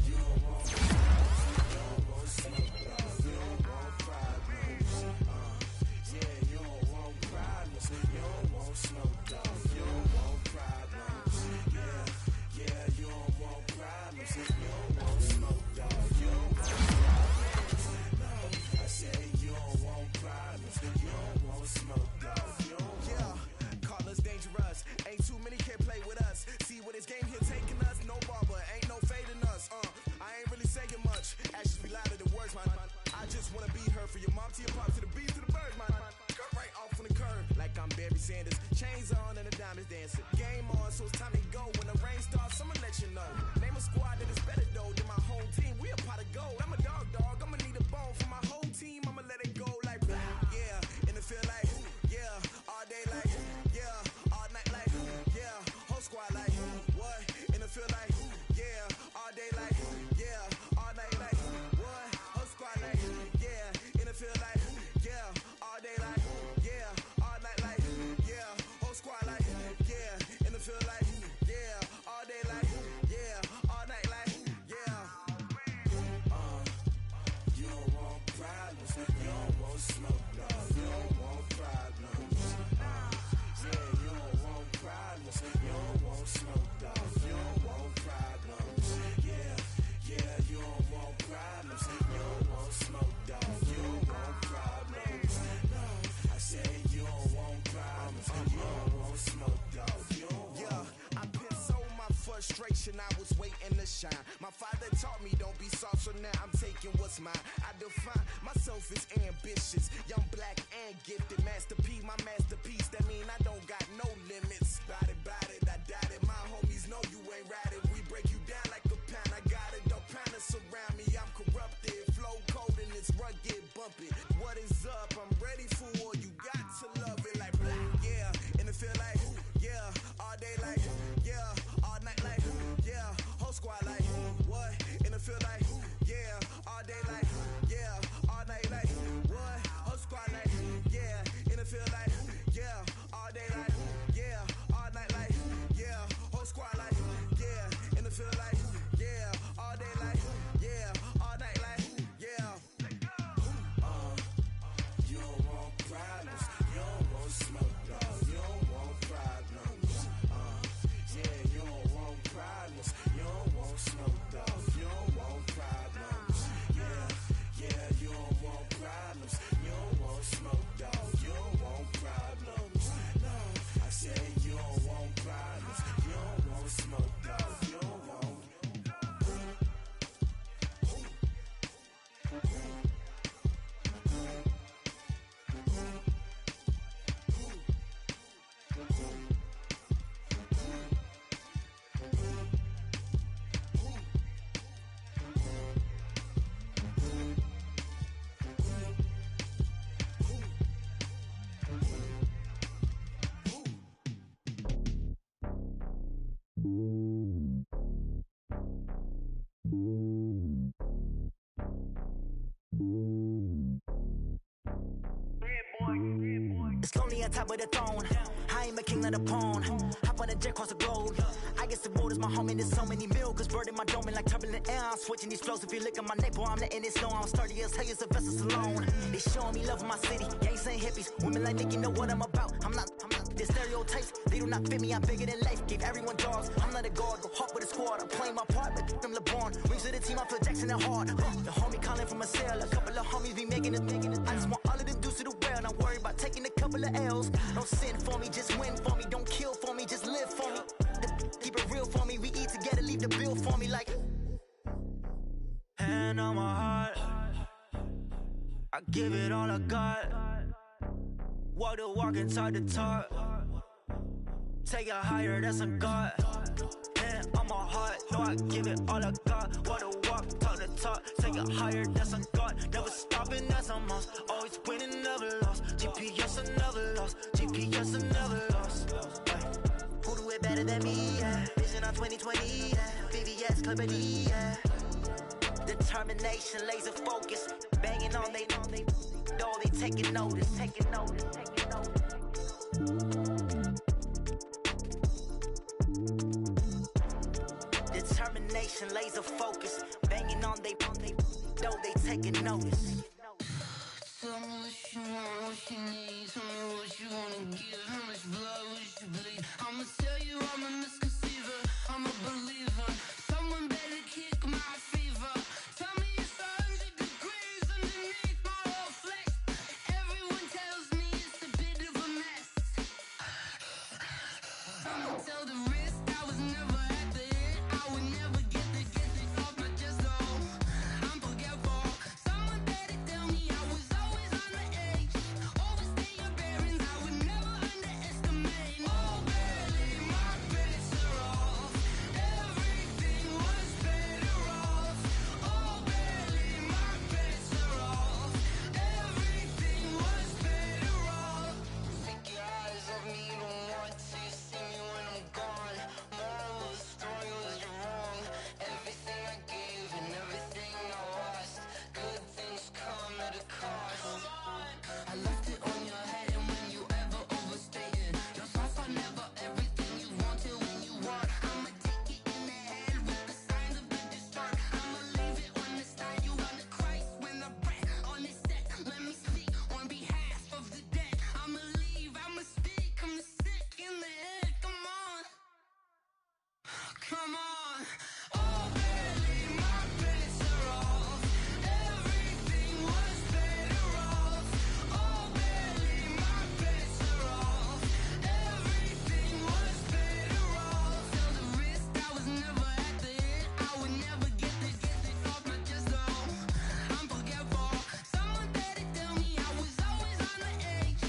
You don't want smoke, you don't want problems. Yeah, you don't want problems. You don't want smoke, dog. You don't want problems. Yeah, you don't want problems. You don't want smoke, dog. You don't want problems. No, I say you don't want problems. You don't want smoke, dog. Yeah, call us dangerous. Ain't too many can play with us. See what this game here taking us? No barber, ain't no fading us. I ain't really saying much. Actions be louder than words, man. I just wanna be heard for your mom to your pop to the beat to the birds, man. Cut right off on the curb like I'm Barry Sanders. Chains on and the diamonds dancing. Game on, so it's time to go. When the rain starts, I'ma let you know. Name a squad that is better though than my home team. We a pot of gold. I'm a dog. I'ma need a bone for my whole team. I'ma let it go like blah. Yeah, and it feel like yeah, all day like yeah, all night like yeah, whole squad like what? And it feel like yeah, all day like yeah, all night like what? Whole squad like yeah, and it feel like yeah, all day like yeah, all night like yeah, whole squad like yeah, and it feel like yeah, all day like yeah, all night like yeah. You don't want problems, you don't want smoke, no, you don't want problems. Yeah, you don't want problems, you don't want smoke, dog. You don't want problems. Yeah, you don't want problems, you don't want smoke, dog. You don't want problems. No, I say you don't want problems, you don't want smoke, dog. Yeah, I pissed so my frustration, I was waiting to shine. My father taught me don't be soft, so now I'm taking what's mine. I define myself as ambitious, young, black, and gifted. Master P, my masterpiece. That mean I don't got no limits. Bout it, I doubt it. My homies know you ain't ratted. We break you down like a pound. I got it, don't pound to surround me. I'm corrupted, flow cold and it's rugged, bumpy. What is up? I'm ready for war. You got to love it like blah. Yeah, and it feel like yeah, all day like yeah, all night like yeah, whole squad like what? And it feel like yeah, all day like yeah, all night like what? Whole squad like yeah, and it feel like yeah, all day like yeah, all night like yeah, whole squad like yeah, and it feel like yeah, all day like yeah, all night like yeah. You don't want problems, you don't want smoke, dog. You don't want problems. Yeah, you don't want problems, you don't want smoke, dog. You don't want problems. Yeah, you don't want problems, you don't want smoke, dog. You don't want problems. No, I say you don't want problems, you don't want smoke, dog. You don't want. It's lonely on top of the throne. I ain't a king of the pawn. Hop on a jet across the globe. I guess the world is my home and there's so many milkers bird in my dome and like turbulent air. I'm switching these flows. If you look at my neck, boy, I'm letting it slow. I'm sturdy as hell as a vessel alone. They showing me love in my city. Gangs ain't hippies. Women like Nicky know what I'm about. I'm not the stereotypes. They do not fit me. I'm bigger than life. Gave everyone dogs. I'm not a guard. Go hard with a squad. I'm playing my part, but them LeBron. Rings to the team. I feel Jackson and hard. The homie calling from a cell. A couple of homies be making it. I just want all of them dudes to the well. Not worry about taking a couple of L's. Don't sin for me, just win for me. Don't kill for me, just live for me. Keep it real for me. We eat together, leave the bill for me like. Hand on my heart, I give it all I got. Walk the walk and talk the talk. Take it higher, that's a God. Hand on my heart, no, I give it all I got. Walk the walk, talk the talk. Take it higher, that's a God. Never stopping, that's a must. Always winning, never lost. GPS, I never lost. GPS, I never lost. Who the on 2020, yeah. VVS, Clippity, yeah. Determination, laser focus, banging on they know they taking notice. Determination, laser focus, banging on they know they taking notice. Tell me what you want, what you need. Tell me what you wanna give. How much blood would you bleed? I'ma tell you I'm a misconceiver. I'm a believer. Someone better kick my fever. Tell me it's 100 degrees underneath my whole flesh. Everyone tells me it's a bit of a mess. I'ma tell the risk I was never at the hit. I would never get it off my chest though. I'm forgetful. Someone better tell me I was always on the edge. Overstay your bearings, I would never underestimate. Oh, barely, my bets are off. Everything was better off. Oh, barely, my bets are off. Everything was better off. Take your eyes off me, you don't want to see me when I'm gone. Moral of the story was you're wrong. Everything I gave and everything I lost. Good things come at a cost. I left it on your head, and when you ever overstay it, your thoughts are never everything you wanted when you want. I'ma take it in the head with the signs of the distort. I'ma leave it on the side. You on the Christ when the breath on this set. Let me speak on behalf of the dead. I'ma leave, I'ma speak. I'm sick in the head. Come on. Come on. Oh, barely, my bets are off. Everything was better off. Oh, barely, my bets are off. Everything was better off. Tell the risk I was never at the hit. I would never get it off my chest though. I'm forgetful. Someone better tell me I was always on the edge.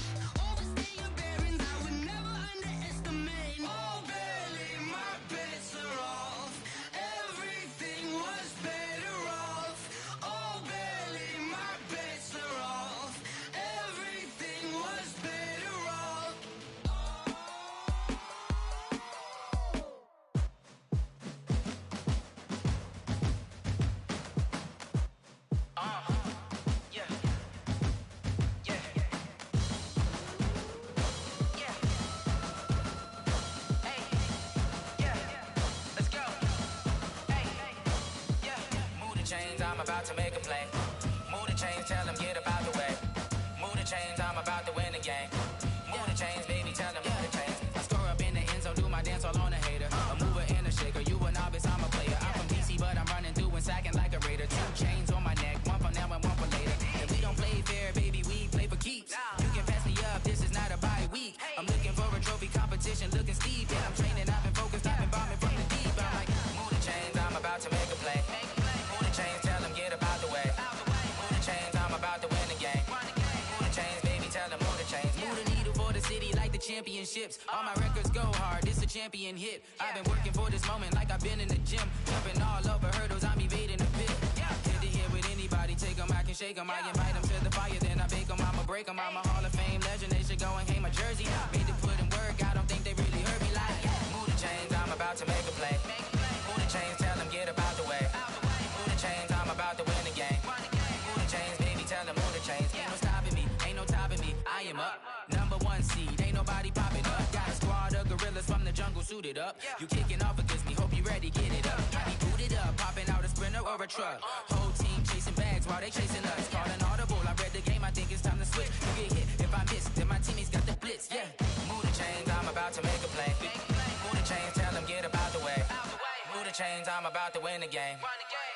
Overstay your bearings, I would never underestimate. Oh, barely, my bets are off. Everything was better off. Oh, barely, my bets are off. Everything was better off. Yeah. Yeah. Yeah. Hey. Yeah. Let's go. Hey. Yeah. Move the chains, I'm about to make a play. Move the chains, tell them get up out the way. Move the chains, I'm about to win the game. Move the chains, baby, tell them move the chains. I score up in the end zone, do my dance all on a hater. A mover and a shaker, you a novice, I'm a player. I'm from DC, but I'm running through and sacking like a raider. 2 chains on my neck, one for now and one for later. If we don't play fair, baby, we play for keeps. You can pass me up, this is not a bye week. I'm looking for a trophy competition, looking steep. And I'm training, I've been focused, I've been bombing from the deep. I'm like, move the chains, I'm about to make a play. Move the chains, tell them get up out the way. Move the chains, I'm about to win the game. Move the chains, baby, tell them move the chains. Move the needle for the city like the championships. All my records go hard, this a champion hit. I've been working for this moment like I've been in the gym. Jumping all over hurdles, I'm evading the pit. Hit to hit with anybody, take them, I can shake them. I invite them to the fire, then I bake them, I'ma break them. I'm a Hall of Fame legend, they should go and hang my jersey. Made to put in work, I don't think they really heard me like. Move the chains, I'm about to make a play. Move the chains, tell them get up out the way. Move the chains, I'm about to win the game. Move the chains, baby, tell them move the chains. Ain't no stopping me, ain't no topping me, I am up. Number 1 seed, ain't nobody popping up. Got a squad of gorillas from the jungle suited up. You kicking off against me, hope you ready, get it up. I be booted up, popping out a Sprinter or a truck. Whole team chasing bags while they chasing us. Calling audible, I read the game, I think it's time to switch. You get hit, if I miss, then my teammates got the blitz, yeah. Move the chains, I'm about to make a play. Move the chains, tell them get up out the way. Move the chains, I'm about to win the game.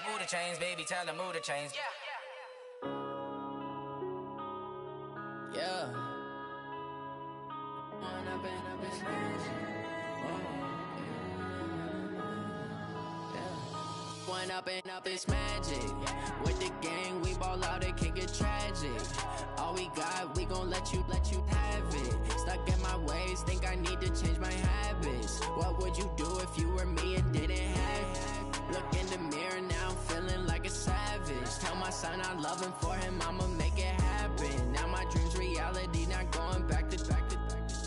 Move the chains, baby, tell them move the chains. Yeah. One up and up, it's magic. With the gang, we ball out, it can get tragic. All we got, we gon' let you have it. Stuck in my ways, think I need to change my habits. What would you do if you were me and didn't have it? Look in the mirror now, I'm feeling like a savage. Tell my son I love him, for him I'ma make it happen. Now my dream's reality, not going back to.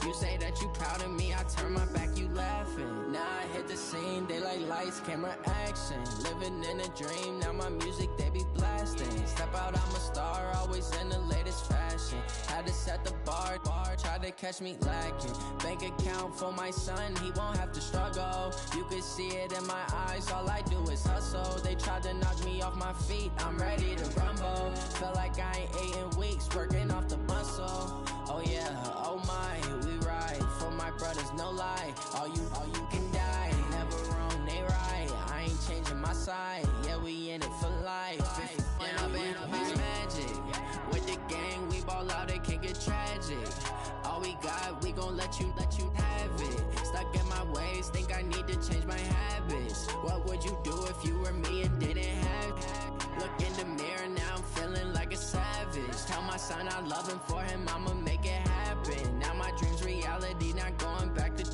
You say that you proud of me, I turn my back, you laughing. Now I hit the scene. They like lights, camera, action. Living in a dream, now my music they be blasting. Step out, I'm a star, always in the latest fashion. Had to set the bar, try to catch me lacking. Bank account for my son, he won't have to struggle. You can see it in my eyes, all I do is hustle. They tried to knock me off my feet, I'm ready to rumble. Felt like I ain't ate in weeks, working off the muscle. Oh yeah, oh my, we ride for my brothers, no lie. All you can die, never wrong, they right. I ain't changing my side, yeah, we in it for life. When up it's magic. With the gang, we ball out, it can get tragic. All we got, we gon' let you have it. Stuck in my ways, think I need to change my habits. What would you do if you were me and didn't have it? Look in the mirror, now I'm feeling like a savage. Tell my son I love him, for him I'ma make it happen. Now my dream's reality, not going back to.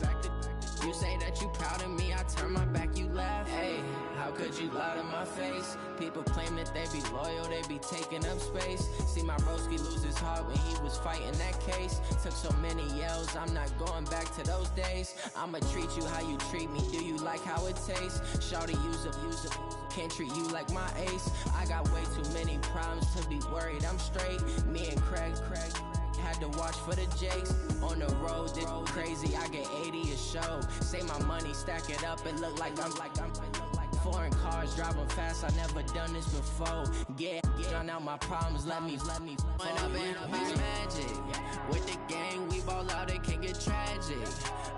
You say that you proud of me, I turn my back, you laugh. Hey, how could you lie to my face? People claim that they be loyal, they be taking up space. See my broski lose his heart when he was fighting that case. Took so many yells, I'm not going back to those days. I'ma treat you how you treat me, do you like how it tastes? Shawty, use up, can't treat you like my ace. I got way too many problems to be worried, I'm straight. Me and Craig had to watch for the Jakes. On the road, this crazy, I get 80 a show. Say my money, stack it up, it look like I'm foreign cars, driving fast, I never done this before. Get drown out my problems, let me When up it's magic. With the gang, we ball out, it can get tragic.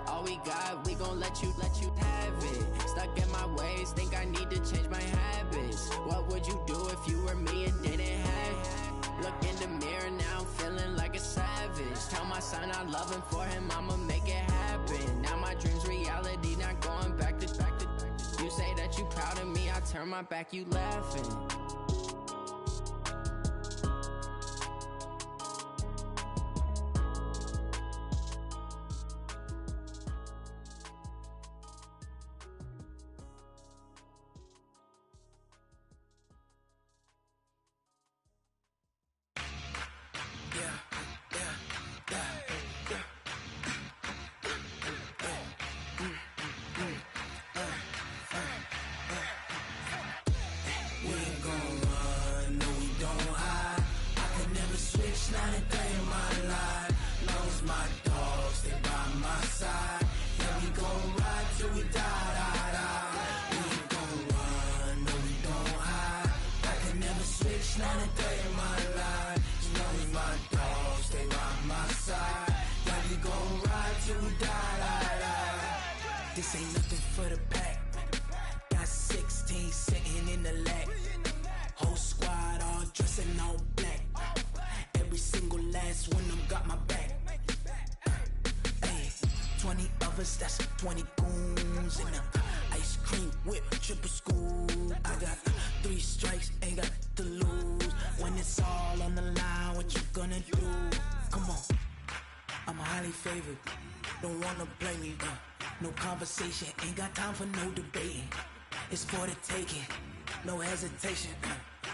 All we got, we gon' let you have it. Stuck in my ways, think I need to change my habits. What would you do if you were me and didn't have it? Look in the mirror, now I'm feeling like a savage. Tell my son I love him, for him I'ma make it happen. Now my dream's reality, not going back to. You say that you proud of me, I turn my back, you laughing. This ain't nothing for the pack. Got 16 sitting in the lap. Whole squad all dressing all black. Every single last one of them got my back. Hey, 20 of us, that's 20 goons in the ice cream whip, triple school. I got 3 strikes, ain't got to lose. When it's all on the line, what you gonna do? Come on, I'm highly favored. Don't wanna blame me, no conversation, ain't got time for no debating. It's for the taking, no hesitation.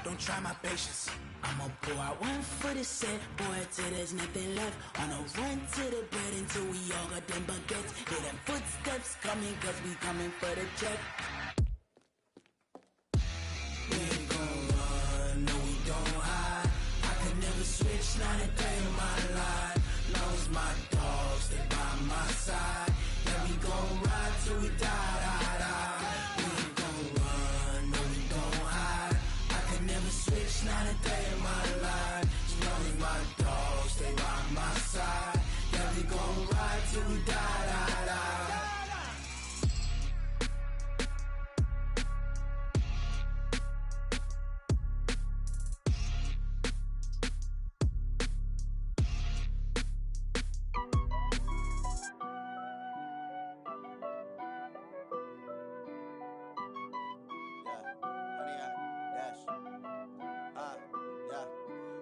Don't try my patience. I'ma pour out one for the set, boy, till there's nothing left. On a run to the bed until we all got them baguettes. Hear them footsteps coming, cause we coming for the check. We ain't gon' run, no we don't hide. I could never switch, not a day in my life. Long as my dogs, they by my side. Yeah, we gon' ride till we die. We ain't gon' run, no we don't hide. I could never switch, not a day in my life. As long as my dogs, they by my side. Yeah, we gon' ride till we die.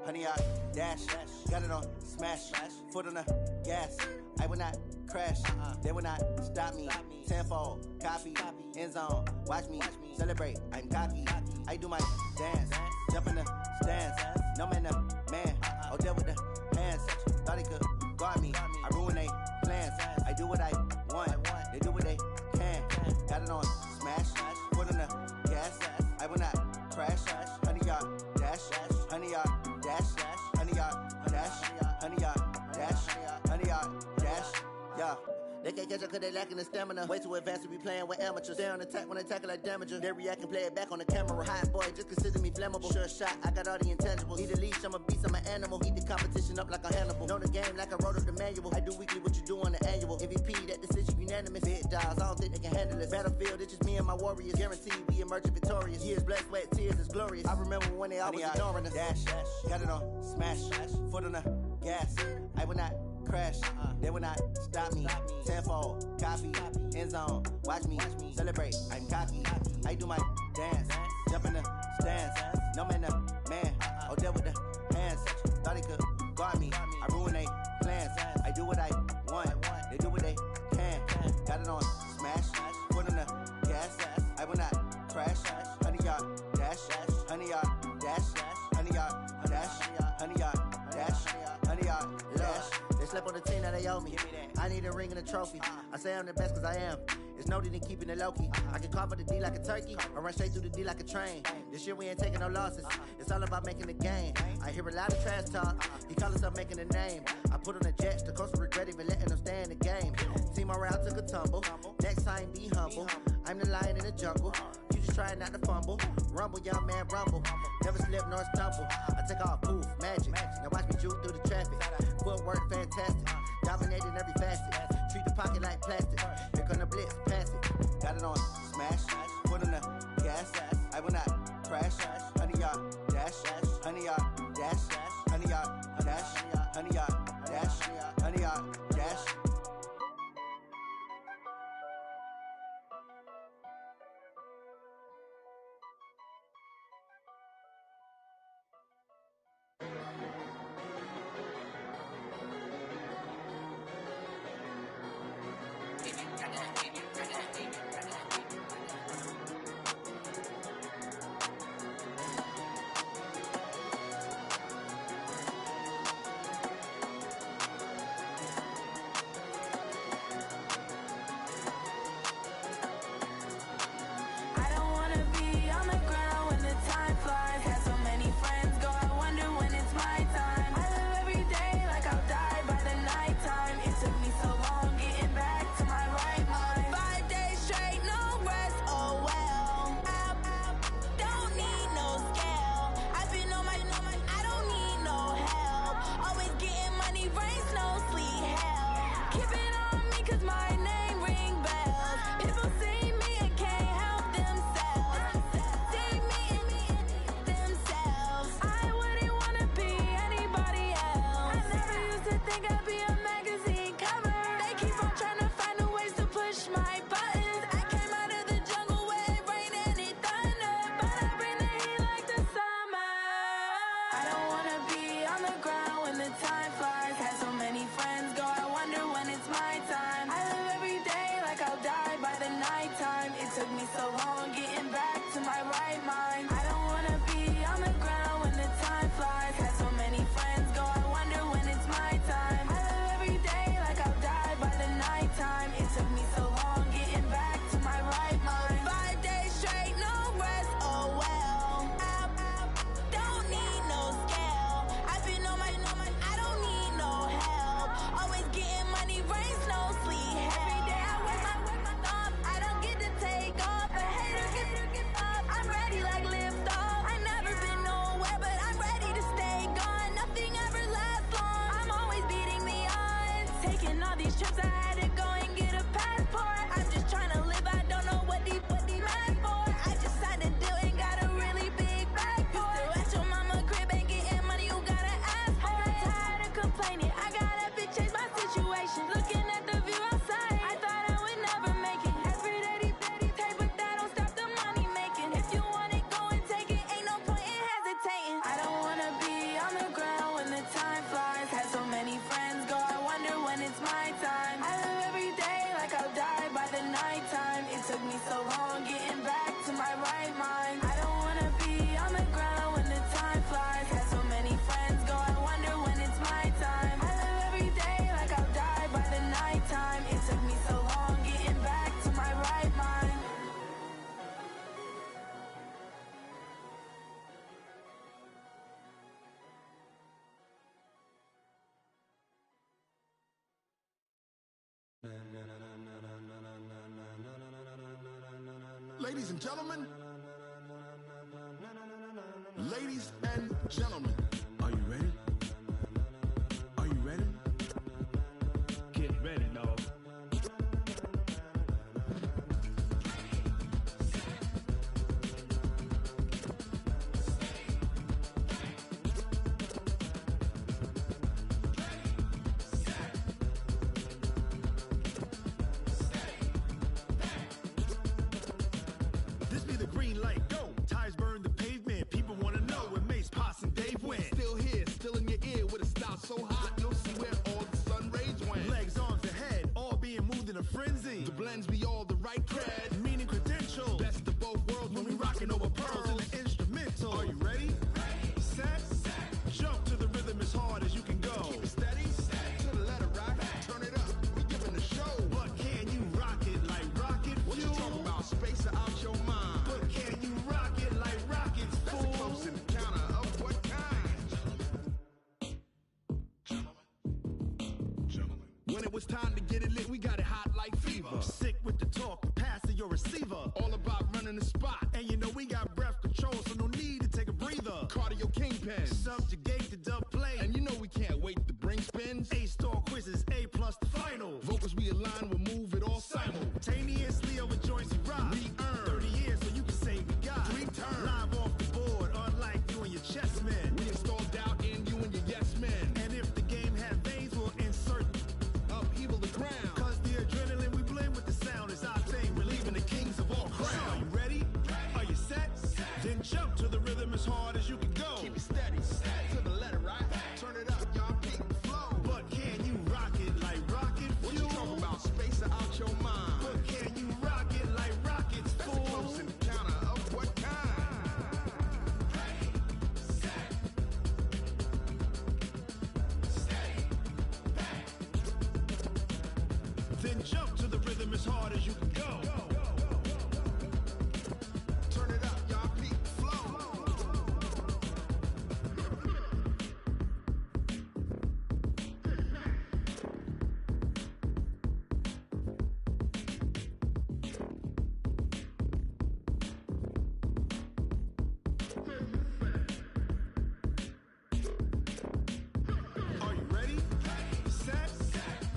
Honey, I dash, got it on smash, foot on the gas. I will not crash, they will not stop me. Tenfold, copy, end zone, watch me celebrate. I'm cocky, I do my dance, jump in the stands. No man, the man, I'll deal with the hands. Thought he could guard me, I ruin they plans. I do what I want, they do what they can. Got it on can't catch up cause they lacking the stamina. Way too advanced to be playing with amateurs. Stay on attack when they tackle like damager. They react and play it back on the camera. Hot boy, just consider me flammable. Sure shot, I got all the intangibles. Need a leash, I'm a beast, I'm an animal. Eat the competition up like a Hannibal. Know the game like I wrote up the manual. I do weekly what you do on the annual. MVP, that decision unanimous. Big dogs, I don't think they can handle this. Battlefield, it's just me and my warriors. Guaranteed we emerging victorious. Years, blood, sweat, tears is glorious. I remember when they always ignoring us. Dash, got it on, smash, foot on the gas. I will not crash, they will not stop me. Tenfold, copy, end zone, watch me celebrate. I'm cocky, I do my dance, jump in the stands. No man, the man, oh, there with the hands. Thought he could guard me, I ruin they plans. I do what I want, they do what they can. Got it on, smash, foot on the gas. I will not crash, 100-yard dash, 100-yard dash, 100-yard dash, 100-yard dash, 100-yard dash. They slept on the team, now they owe me. I need a ring and a trophy. I say I'm the best cause I am. It's no need in keeping it low-key. I can carve up the D like a turkey, or run straight through the D like a train. This year we ain't taking no losses. It's all about making the game. I hear a lot of trash talk. He call himself making a name. I put on the jets, the coach will regret even letting them stay in the game. Team around took a tumble. Next time be humble. I'm the lion in the jungle. You just trying not to fumble. Rumble, young man, rumble. Never slip nor stumble. I take off, poof, magic. Now watch me juke through the traffic. Footwork fantastic. Dominating every facet. Treat the pocket like plastic. Here come the blitz, pass it. Got it on, smash. Foot on the gas. I will not crash. 100-yard dash. 100-yard dash. 100-yard dash. 100-yard dash. 100-yard dash. Na na na na Ladies and gentlemen. Ladies and gentlemen. Are you ready? Are you ready? Get ready, dog. This be the green light, go. Tires burn the pavement. People want to know where Mace, Potts, and Dave went. Still here, still in your ear with a style so hot, you'll see where all the sun rays went. Legs, arms, and head, all being moved in a frenzy. The blends be all the right cred, meaning credentials. Best of both worlds when we rockin' over pearls in the instrumental. Are you ready? Set, jump to the rhythm as hard as you can go. Keep it steady, to the letter right. Turn it up, we giving the show. But can you rock it like rocket fuel? What you talking about? Space out your mind. But can you rock it like rockets, fool? That's a close encounter of what kind? Gentlemen. When it was time to get it lit, we got it hot like fever. Sick with the talk, pass to your receiver. All about running the spot. And you know we got breath control, so no need to take a breather. Cardio kingpin, subjugate the dub play. And you know we can't wait to bring spins. A-star quizzes, A+ the final. Vocals we align, we'll move it all simultaneously over joints we rock. We earn 30 years, so you can say we got 3 turns. Live off the board, unlike you and your chess men. We install doubt in you and your yes men. And if the game had veins, we'll insert upheaval the ground. Cause the adrenaline we blend with the sound is our thing. We're leaving the kings of all crowns. So are you ready? Are you set? Then jump to the rhythm as hard as you can go. Keep it steady, to the letter right. Turn it up, y'all peak the flow. But can you rock it like rocket fuel? What you talking about? Space out your mind. But can you rock it like rockets, fool? That's a close encounter of what kind? Then jump to the rhythm as hard as you can go. Turn it up, y'all peak the flow. Are you ready? Set,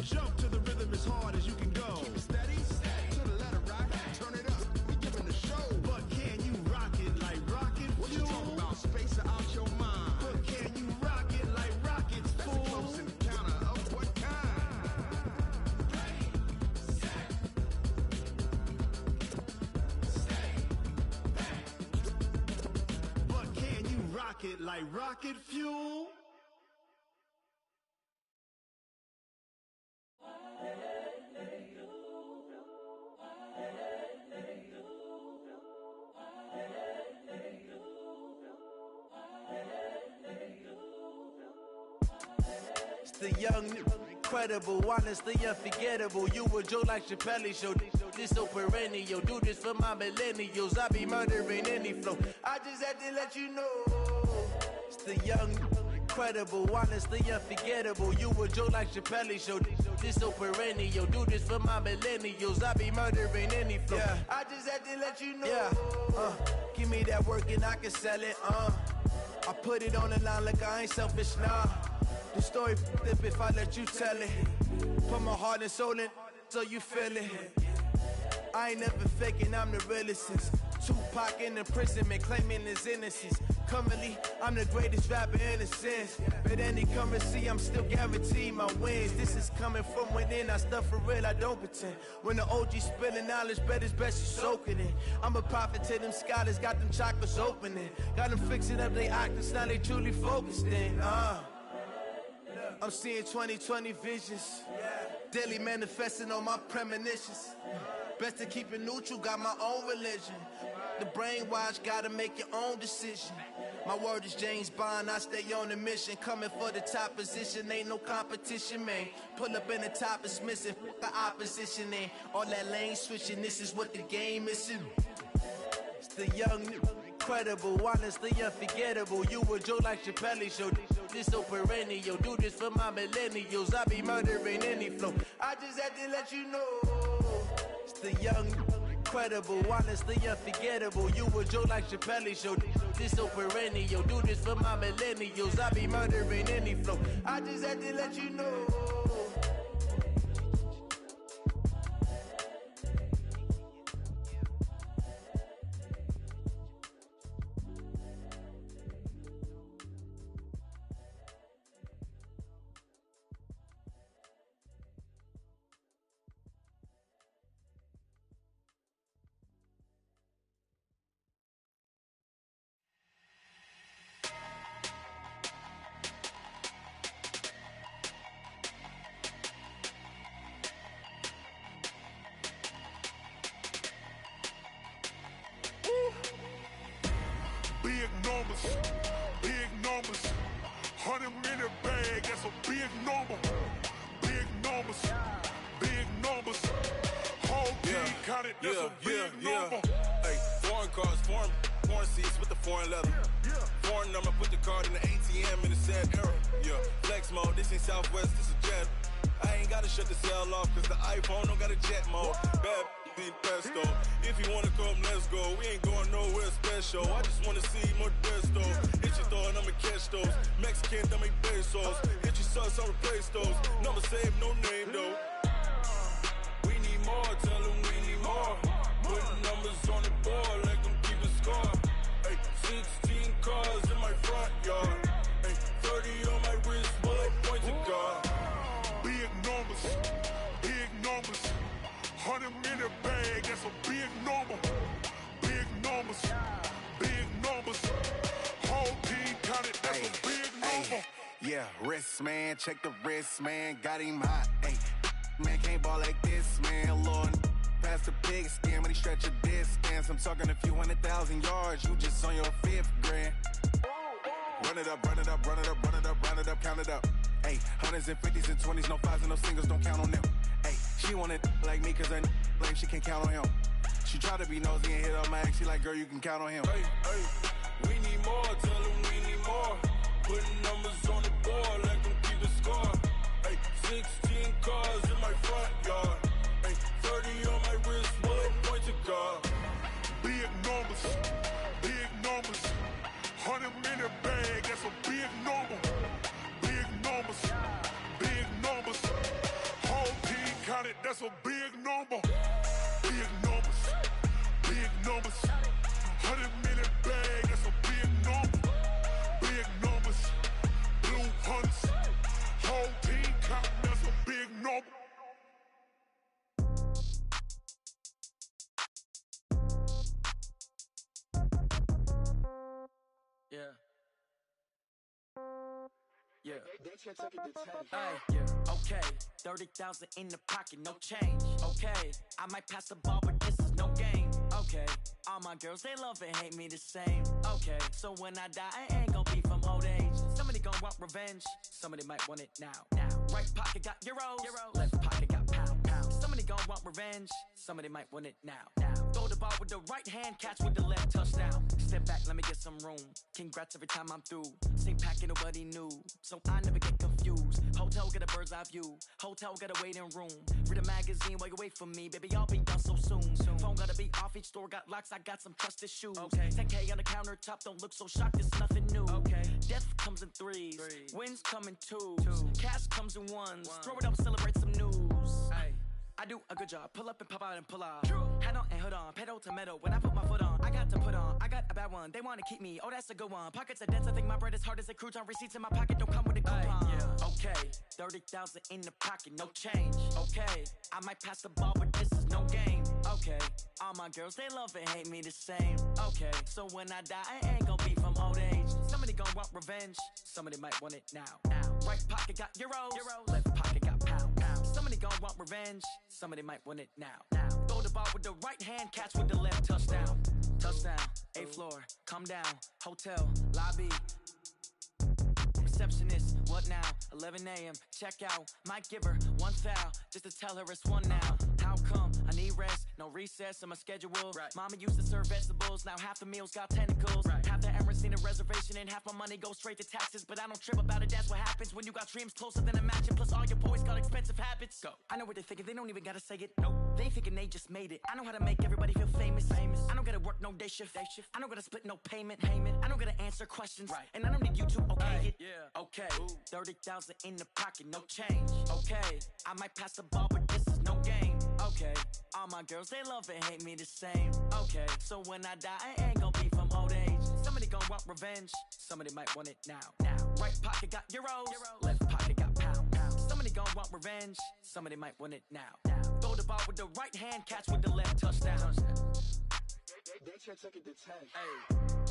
jump to the rhythm as hard as you can go. Keep it steady, to the letter right. Turn it up, we giving the show. But can you rock it like rocket fuel? What you talking about? Space out your mind. But can you rock it like rockets, fool? That's a close encounter of what kind? But can you rock it like rocket fuel? It's the young, incredible, honestly unforgettable. You a joke like Chappelle show. This so perennial. Do this for my millennials. I be murdering any flow. I just had to let you know. It's the young, incredible, honestly unforgettable. You a joke like Chappelle show. This so perennial. Do this for my millennials. I be murdering any flow. Yeah. I just had to let you know. Yeah. Give me that work and I can sell it. I put it on the line like I ain't selfish, nah. The story flip if I let you tell it. Put my heart and soul in so you feel it. I ain't never faking, I'm the realest since Tupac in imprisonment, claiming his innocence. Currently, I'm the greatest rapper in a sense. But any currency, I'm still guaranteed my wins. This is coming from within, I stuff for real, I don't pretend. When the OG spilling knowledge, bet it's best you soak it in. I'm a prophet to them scholars, got them chakras opening. Got them fixing up their octaves, now they truly focused in. I'm seeing 2020 visions. Daily manifesting on my premonitions. Best to keep it neutral, got my own religion. The brainwash, gotta make your own decision. My word is James Bond, I stay on a mission. Coming for the top position, ain't no competition, man. Pull up in the top, it's missing, the opposition, ain't all that lane switching, this is what the game is. It's the young, incredible, honestly unforgettable. You a joke like Chappelle show. This so perennial, do this for my millennials. I be murdering any flow. I just had to let you know. It's the young, Incredible, honestly unforgettable. You a joke like Chappelle show. This so perennial. Do this for my millennials. I be murdering any flow. I just had to let you know. Big numbers, 100-minute bag, that's a big number. Big numbers, whole team counted, that's a big number. Hey, foreign cars, foreign seats with the foreign leather. Foreign number, put the card in the ATM in the sad era. Yeah, flex mode, this ain't Southwest, this is Jet. I ain't gotta shut the cell off, cause the iPhone don't got a jet mode. Bad need pesto. If you wanna come, let's go. We ain't going nowhere special. I just wanna see more Modesto. Hit your throw and I'ma catch those. Mexican, I make pesos. Hit your sauce, I'll replace those. Number saved, no name though. We need more, tell them we need more. Putting numbers on the board, let them keep the score. Hey, 16 cars in my front yard. Hey, 30 on my wrist, bullet point to God. Big numbers, 100-minute bag, that's a big number. Big numbers, whole team counted, that's a big number. Yeah, wrist man, check the wrist man, got him hot. Ay, man can't ball like this, man. Lord, past the pig skin when he stretch a distance. I'm talking a few 100,000 yards, you just on your 5th grand. Run it up, count it up. Ay, 100s and 50s and 20s, no 5s and no singles, don't count on them. Ay, she want it like me, cause her lame, she can't count on him. She try to be nosy and hit up my ex, she like, girl, you can count on him. Hey, we need more, tell them we need more. Putting numbers on the board, let them keep the score. Hey, 16 cars in my front yard. Hey, 30 on my wrist, bullet point to God. Big numbers, 100-minute bag, that's a big number. Big numbers, whole team counted, that's a big number. Big numbers, 100-minute bag, that's a big number. Big numbers, blue hunts, whole team counting, that's a big number. Yeah. Hey, yeah. Okay, 30,000 in the pocket, no change. Okay, I might pass the ball, but this is no game. Okay, all my girls, they love and hate me the same. Okay, so when I die, I ain't gon' be from old age. Somebody gon' want revenge, somebody might want it now. Right pocket got euros, left pocket got pound. Somebody gon' want revenge, somebody might want it now. Throw the ball with the right hand, catch with the left, touchdown. Step back, let me get some room. Congrats every time I'm through. Same packet, nobody knew, so I never get confused. Hotel get a bird's eye view, hotel got a waiting room. Read a magazine while you wait for me, baby, I'll be done so soon. Phone gotta be off, each store got locks, I got some trusted shoes. 10K on the countertop, don't look so shocked, it's nothing new. Death comes in threes, wins come in twos, cash comes in ones. Throw it up, celebrate some news. I do a good job, pull up and pop out and pull out. Head on and hood on, pedal to metal. When I put my foot on, I got to put on. I got a bad one, they wanna keep me, oh that's a good one. Pockets are dense, I think my bread is hard as a crouton. Receipts in my pocket don't come with a coupon. Okay, 30,000 in the pocket, no change. Okay, I might pass the ball, but this is no game. Okay, all my girls, they love and hate me the same. Okay, so when I die, I ain't gon' be from old age. Somebody gon' want revenge, somebody might want it now. Right pocket got euros, left pocket got pound. Somebody gon' want revenge, somebody might want it now. Throw the ball with the right hand, catch with the left, touchdown. Touchdown, 8th floor, come down, hotel, lobby. Receptionist, what now? 11 a.m., check out. Might give her one foul, just to tell her it's one now. How come? I need rest, no recess in my schedule. Mama used to serve vegetables, now half the meals got tentacles. Half the Emirates just need a reservation and half my money goes straight to taxes. But I don't trip about it, that's what happens when you got dreams closer than a mansion. Plus all your boys got expensive habits. Go. I know what they're thinking, they don't even gotta say it. Nope. They ain't thinking they just made it. I know how to make everybody feel famous. I don't gotta work no day shift. I don't gotta split no payment. I don't gotta answer questions. Right. And I don't need you to okay it. Yeah. Okay. 30,000 in the pocket, no change. Okay. I might pass the ball, but this is no game. Okay. All my girls, they love and hate me the same. Okay. So when I die, I ain't gonna be from old age. Somebody gonna want revenge. Somebody might want it now. Right pocket got euros. Left pocket got pound. Somebody gonna want revenge. Somebody might want it now. Throw the ball with the right hand, catch with the left, touchdown. They check it to tag. Hey.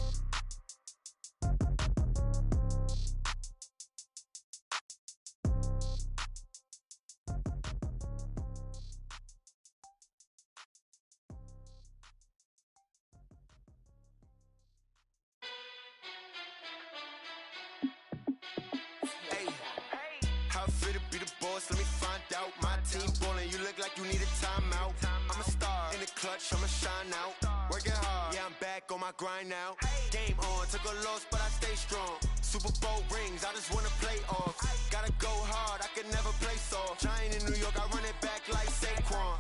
Let me find out. My team ballin', you look like you need a timeout. I'm a star in the clutch, I'ma shine out. Working hard, yeah, I'm back on my grind now. Game on, took a loss, but I stay strong. Super Bowl rings, I just wanna play off. Gotta go hard, I can never play soft. Giant in New York, I run it back like Saquon.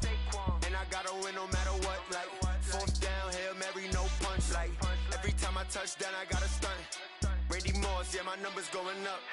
And I gotta win no matter what, like fourth down, Hail Mary, no punch. Like every time I touch down, I gotta stunt. Randy Moss, yeah, my numbers going up.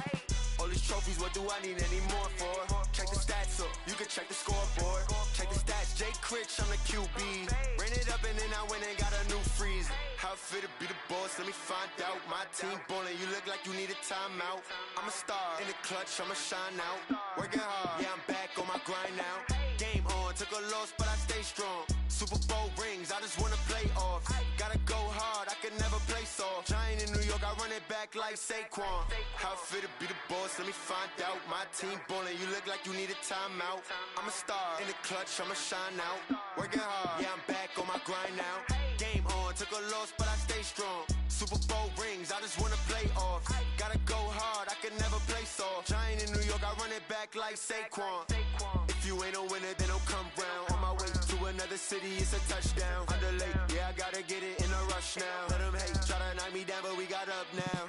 All these trophies, what do I need any more for? Check the stats up, you can check the scoreboard. Check the stats, Jake Critch, I'm the QB. Ran it up and then I went and got a new freeze. How it fit to be the boss, let me find out. My team ballin', you look like you need a timeout. I'm a star in the clutch, I'ma shine out. Working hard, yeah, I'm back on my grind now. Game on, took a loss, but I stay strong. Super Bowl rings, I just wanna play off. Gotta go hard, I can never play soft. Giant in New York, I run it back like Saquon. How it fit to be the boss, let me find out. My team ballin', you look like you need a timeout. I'm a star in the clutch, I'ma shine out. Working hard, yeah, I'm back on my grind now. Game on, took a loss, but I stay strong. Super Bowl rings, I just wanna play off. Gotta go hard, I can never play soft. Giant in New York, I run it back like Saquon. If you ain't a winner, then don't come round. On my way to another city, it's a touchdown. Underlay, yeah, I gotta get it in a rush now. Let them hate, try to knock me down, but we got up now.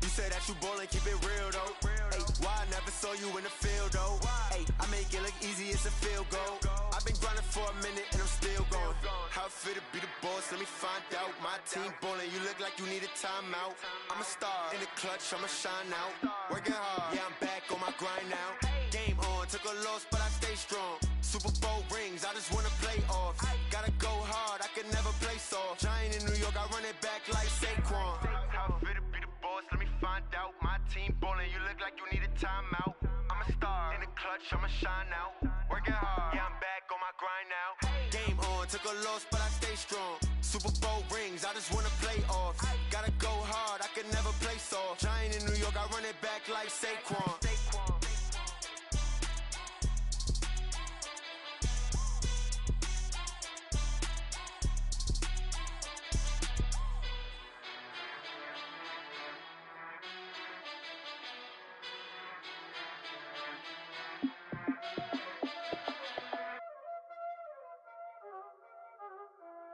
You say that you ballin', keep it real though. Hey, why I never saw you in the field though? Hey, I make it look easy, it's a field goal. I've been grinding for a minute and I'm still going. How it fit to be the boss, let me find out. My team ballin', you look like you need a timeout. I'm a star in the clutch, I'ma shine out. Working hard, yeah, I'm back on my grind now. Game on, took a loss, but I stay strong. Super Bowl rings, I just wanna play off. Gotta go hard, I can never play soft. Giant in New York, I run it back like Saquon. How it fit to be the boss, let me find out. My team ballin', you look like you need a timeout. I'm a star in the clutch, I'ma shine out. Working hard, yeah, I'm back on my grind now. Game on, took a loss, but I stay strong. Super Bowl rings, I just wanna play off. Gotta go hard, I can never play soft. Giant in New York, I run it back like Saquon.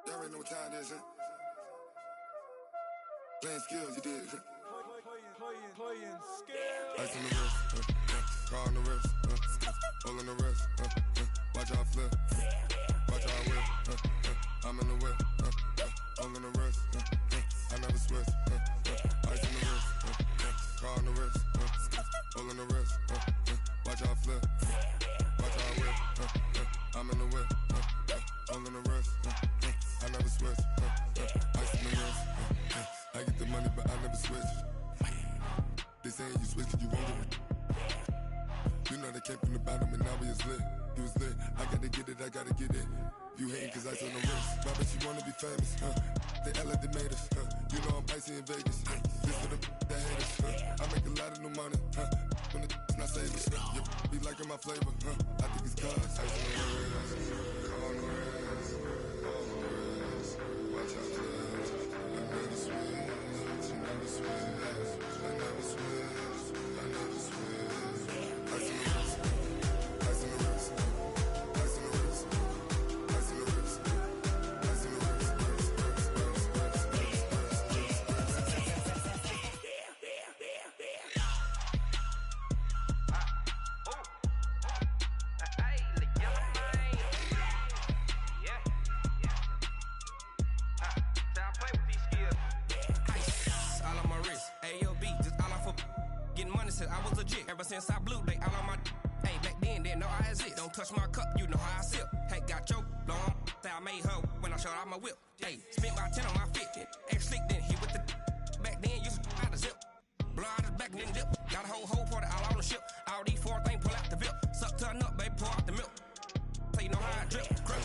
Y'all already know what time it is, huh? Playing skills, you did. Playing skills. Ice on the wrist, car on the wrist, hole in the wrist, watch how I flip, watch how I whip, I'm in the whip, hole in the wrist, I never switch, ice on the wrist, car on the wrist, hole in the wrist, watch how I flip, watch how I whip, I'm in the whip, hole in the wrist, I never switch, ice on the wrist, I get the money but I never switch. They saying you switch cause you won't do it. You know they came from the bottom and now we is lit. You was lit, I gotta get it, I gotta get it. You hating cause ice on the wrist. Why bet you wanna be famous, They act like they made us, You know I'm icy in Vegas, This for the that hate us, I make a lot of new money, When it's not saving, You be liking my flavor, I think it's cause ice on the wrist, on the wrist, on the wrist. Watch out, cuz I never switch, you never switch. I never switch, I never switch. Ice on the wrist, ice on the wrist, ice on the wrist, ice on the wrist, ice on the wrist, legit. Ever since I blew, they all on my. Hey, back then, didn't know I exist. Don't touch my cup, you know how I sip. Hey, got choked, long. Say I made her when I showed out my whip. Hey, spent my 10 on my fit. Ex-slick, then hit with the. Back then, used to out the zip. Blow out his back and then dip. Got a whole party all on the ship. All these 4 things pull out the VIP. Suck to a nut, baby, pour out the milk. So you know how I drip. Grip.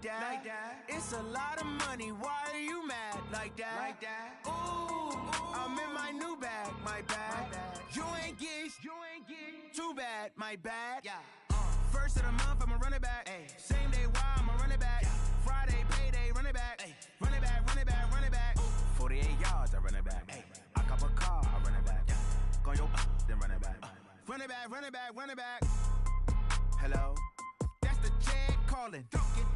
Like that. It's a lot of money. Why are you mad? Like that. Ooh, I'm in my new bag. My bad. You ain't get too bad. My bad. Yeah. First of the month, I'ma run it back. Ay. Same day, why I'ma run it back. Yeah. Friday, payday, run it back. Ay. Run it back, run it back, run it back. Ooh. 48 yards, I run it back. Ay. I cop a car, I run it back. Yeah. Go yo, then run it back. Run it back, run it back, run it back. Hello? That's the jag calling.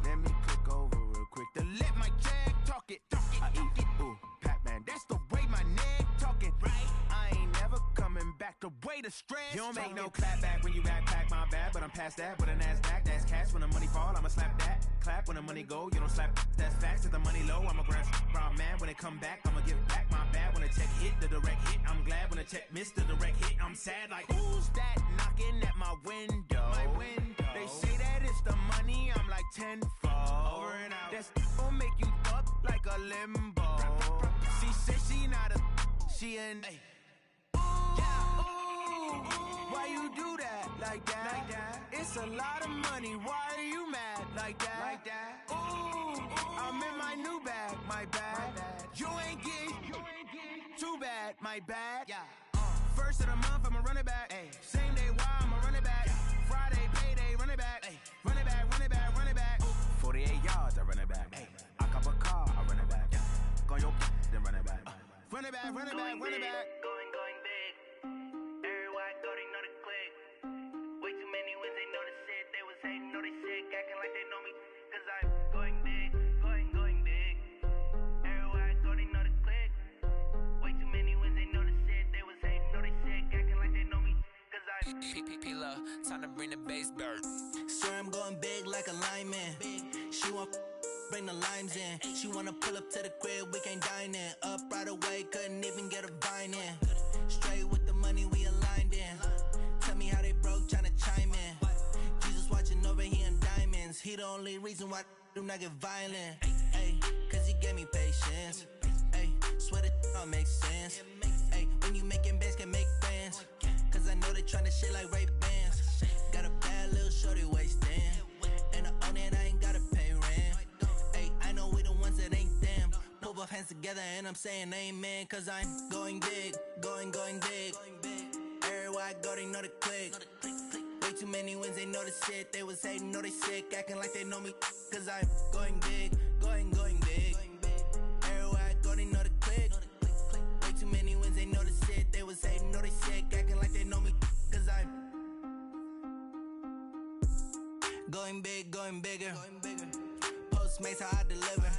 Let me click over real quick to let my jag talk it. I eat it, ooh, Pac-Man. That's the way my neck talking. Right? I ain't never coming back. The way the stress. You don't make no clap back when you backpack, my bad. But I'm past that with a NASDAQ. That's cash when the money fall. I'ma slap that. Clap when the money go. You don't slap. That's facts. If the money low, I'ma grab brown man. When it come back, I'ma give back my bad. When the check hit, the direct hit. I'm glad when the check missed the direct hit. I'm sad like, who's that knocking at my window? My window. They say that it's the money. I'm like tenfold. Over and out. That's gon' make you up like a limbo. She said she not a. She an. Hey. Why you do that like that? It's a lot of money. Why are you mad like that? Ooh, I'm in my new bag, my bad. You ain't getting too bad, my bad. First of the month, I'ma run it back. Same day, why I'ma run it back. Friday, payday, run it back. Run it back, run it back, run it back. 48 yards, I run it back. I cop a car, I run it back. Go on your then run it back. Run it back, run it back, run it back. Going big. Everywhere I go, they know the click. Way too many wins, they know the shit. They was hating, know they sick, acting like they know me. Cause I'm going big, going big. Everywhere I go, they know the click. Way too many wins, they know the shit. They was hating, know they sick, acting like they know me. Cause I'm P-P-P-Love, time to bring the bass bird. Swear I'm going big like a lineman. She want bring the limes in. She wanna pull up to the crib, we can't dine in. Up right away, couldn't even get a vine in. Straight with the money we aligned in. Tell me how they broke, tryna chime in. Jesus watching over here in diamonds. He the only reason why I do not get violent. Ay, cause he gave me patience. Ay, swear that don't make sense. Ay, when you making bands, can make friends. Cause I know they tryna shit like Ray Bans. Got a bad little shorty wasting. And I own it, I ain't gotta pay rent. Ay, I know we the ones that ain't them. Put both hands together and I'm saying amen. Cause I'm going big, going big. Everywhere I go, they know the click. Way too many wins, they know the shit. They was hating, know they sick, acting like they know me. Cause I'm going big, going big. Everywhere I go, they know the click. Way too many wins, they know the shit. They was hating, know they sick, acting like they know me. Cause I'm going big, going bigger. Postmates how I deliver.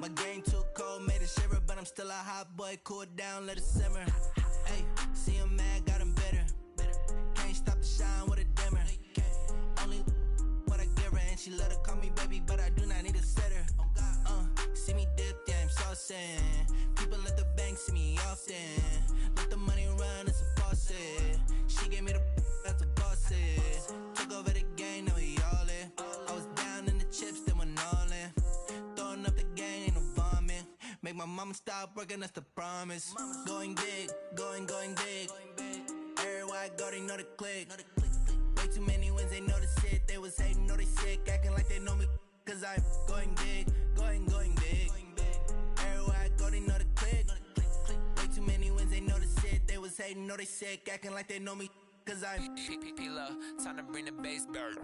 My game too cold, made it shiver, but I'm still a hot boy. Cool it down, let it simmer. Hey, see him mad, got him bitter. Can't stop the shine with a dimmer. Only what I give her, and she let her call me baby, but I do not need a sitter. See me dip, yeah, I'm saucing. People at the bank see me often. Let the money run, it's a faucet. She gave me the that's a faucet. Took over the game, now we all in. I was down in the chips, then went all in. Throwing up the game, ain't no vomit. Make my mama stop working, that's the promise. Going big, going big. Everywhere I go, they know the click. Way too many wins, they know the shit. They was hating, know they sick, acting like they know me. Cause I'm going big, going big. Everywhere I go, they know the click. Way too many wins, they know the shit. They was hating, know they sick, acting like they know me. Cause I'm P-P-P-Love, time to bring the bass bird.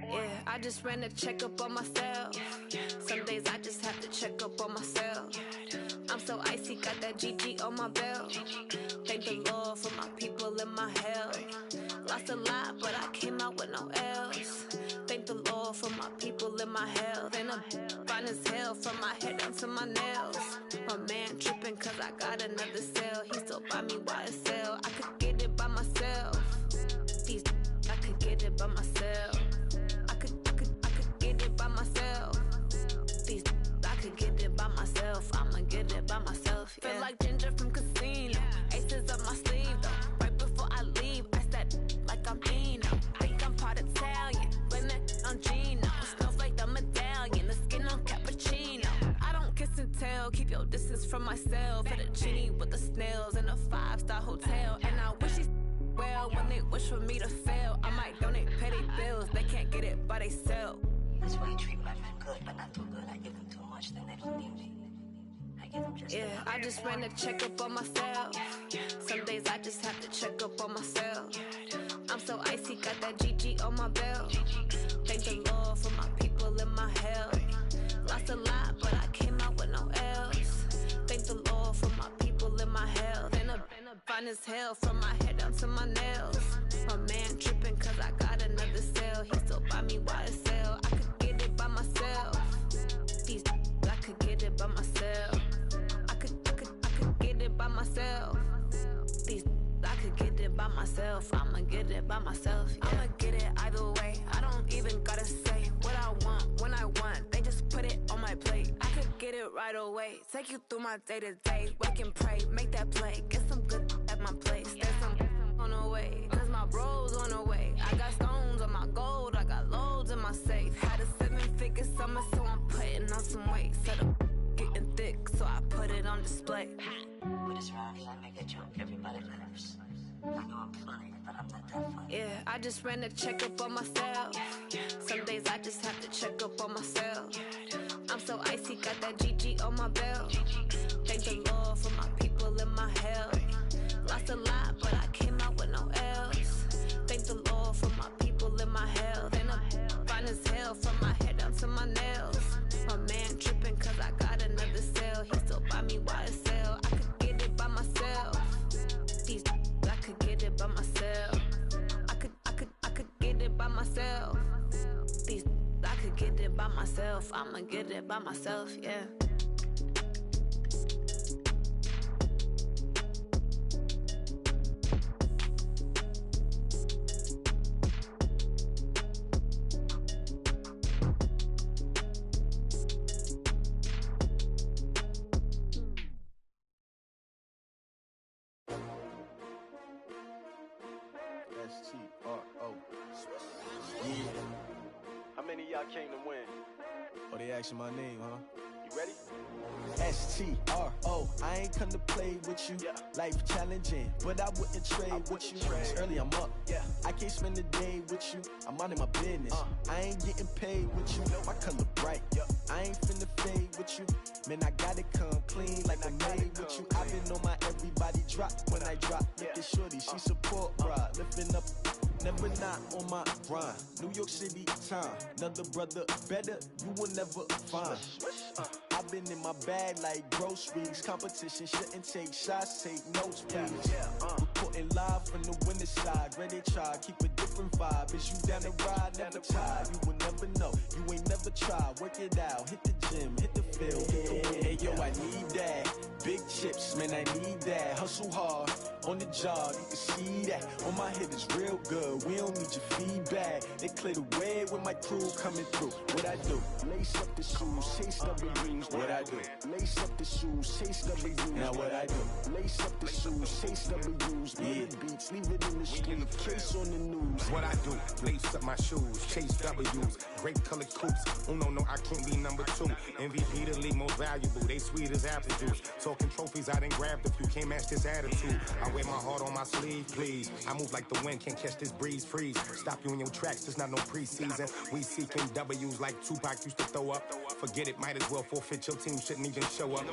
Yeah, I just ran a checkup on myself. Some days I just have to check up on myself. I'm so icy, got that GG on my belt. Thank the Lord for my people and my health. Lost a lot, but I came out with no else. Thank the Lord for my people and my health. And I'm fine as hell from my head down to my nails. My man tripping cause I got another cell. He still buy me YSL. I could get it by myself. These I could get it by myself. I could get it by myself. These I could get it by myself. I'ma get it by myself. Yeah. Feel like Ginger from Casino. Aces up my sleeve though. Right before I leave, I step like I'm Dino. Think I'm part Italian. Blame that on Gino. Smells like the medallion. The skin wishes from myself. For the genie with the snails in a 5-star hotel. And I wish he's well when they wish for me to fail. I might donate, pay their bills. They can't get it by they self. That's why you treat my friend good, but not too good. I give them too much, then they don't need me. I give them just I just ran a checkup on myself. Some days I just have to check up on myself. I'm so icy, got that GG on my belt. Thank the Lord for my people in my health. Lost a lot, but I came out with no else. Thank the Lord for my people in my health. And a fine as hell from my head down to my nails. My man tripping cause I got another cell. He still buy me YSL. I could get it by myself. These I could get it by myself. I could get it by myself. These I could get it by myself. I'ma get it by myself. Yeah. I'ma get it either way. I don't even gotta say what I want when I want. They just put it on my plate. I could get it right away. Take you through my day to day. Wake and pray, make that play. Get some good at my place. There's some on the way. Cause my bro's on the way. I got stones on my gold. I got loads in my safe. Had a 7-figure summer, so I'm putting on some weight. Set up getting thick, so I put it on display. But it's around here, I make a joke. Everybody laughs. I know I'm funny, but I'm not that funny. Yeah, I just ran a checkup on myself. Some days I just have to check up on myself. I'm so icy, got that GG on my belt. Thank the Lord for my people in my health. Lost a lot, but I came out with no else. Thank the Lord for my people in my health. And I'm fine as hell from my head down to my nails. My man tripping cause I got another cell. He still buy me YSL. I could get it by myself. These I could get it by myself. I could get it by myself. These I could get it by myself. I'ma get it by myself, yeah. S-T-R-O. Yeah. How many of y'all came to win? Oh, they asking my name, huh? You ready? S-T-R-O. I ain't come to play with you. Life challenging, but I wouldn't trade with you. It's early, I'm up. I can't spend the day with you. I'm minding my business. I ain't getting paid with you. My color bright. I ain't finna fade with you. Man, I gotta come clean like I made with you. I've been on my everybody drop when I drop. Look at shorty, she support ride. Lifting up, never not on my grind. New York City time, another brother better, you will never find. I've been in my bag like groceries. Competition shouldn't take shots, take notes, please. Reporting live from the winter side. Ready to try, keep a different vibe. Is you down the ride, never tired. You will never know, you ain't never tried. Work it out, hit the gym, hit the field. Hey yo, I need that. Big chips, man, I need that. Hustle hard, on the job, you can see that. On my head is real good, we don't need your feedback. They clear the way with my crew coming through. What I do? Lace up the shoes, chase W's. What I do? Lace up the shoes, chase W's. Now what I do? Lace up the shoes, chase W's. Yeah, beats, leave it in the street, case on the news. What I do? Lace up my shoes, chase W's. Great colored coops. Oh no, I can't be number 2. MVP the league most valuable. They sweet as apple juice. Talking trophies, I done grabbed a few. Can't match this attitude. I wear my heart on my sleeve, please. I move like the wind, can't catch this breeze, freeze. Stop you in your tracks, there's not no preseason. We seeking W's like Tupac used to throw up. Forget it, might as well forfeit. Your team shouldn't even show up.